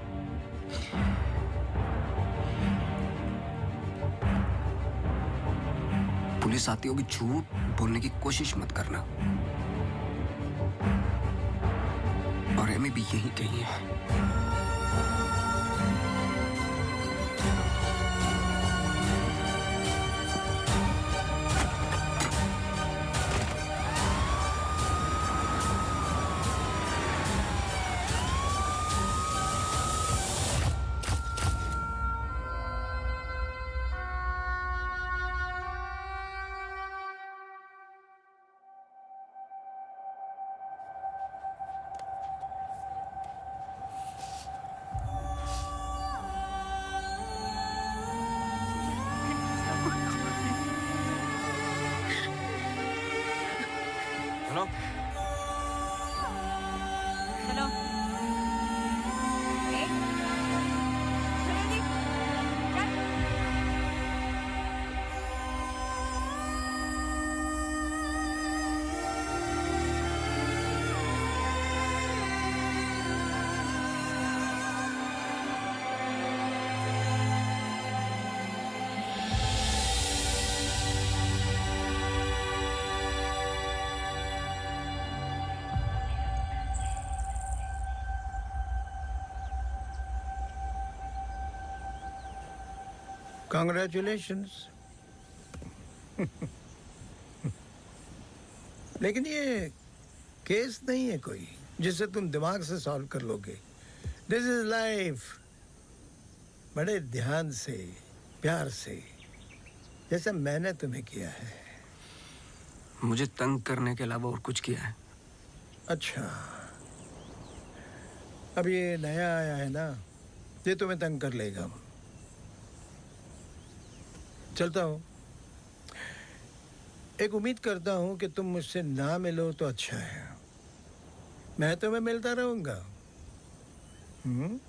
पुलिस आती होगी, झूठ बोलने की कोशिश मत करना। और एमी भी यही कही है। Hello hello. Congratulations. लेकिन ये केस नहीं है कोई जिसे तुम दिमाग से सॉल्व कर लोगे। This is life. बड़े ध्यान से, प्यार से, जैसे मैंने तुम्हें किया है। मुझे तंग करने के अलावा और कुछ किया है? अच्छा, अब ये नया आया है ना, ये तुम्हें तंग कर लेगा। चलता हूँ। एक उम्मीद करता हूं कि तुम मुझसे ना मिलो तो अच्छा है। मैं तुम्हें मिलता रहूंगा। हम्म?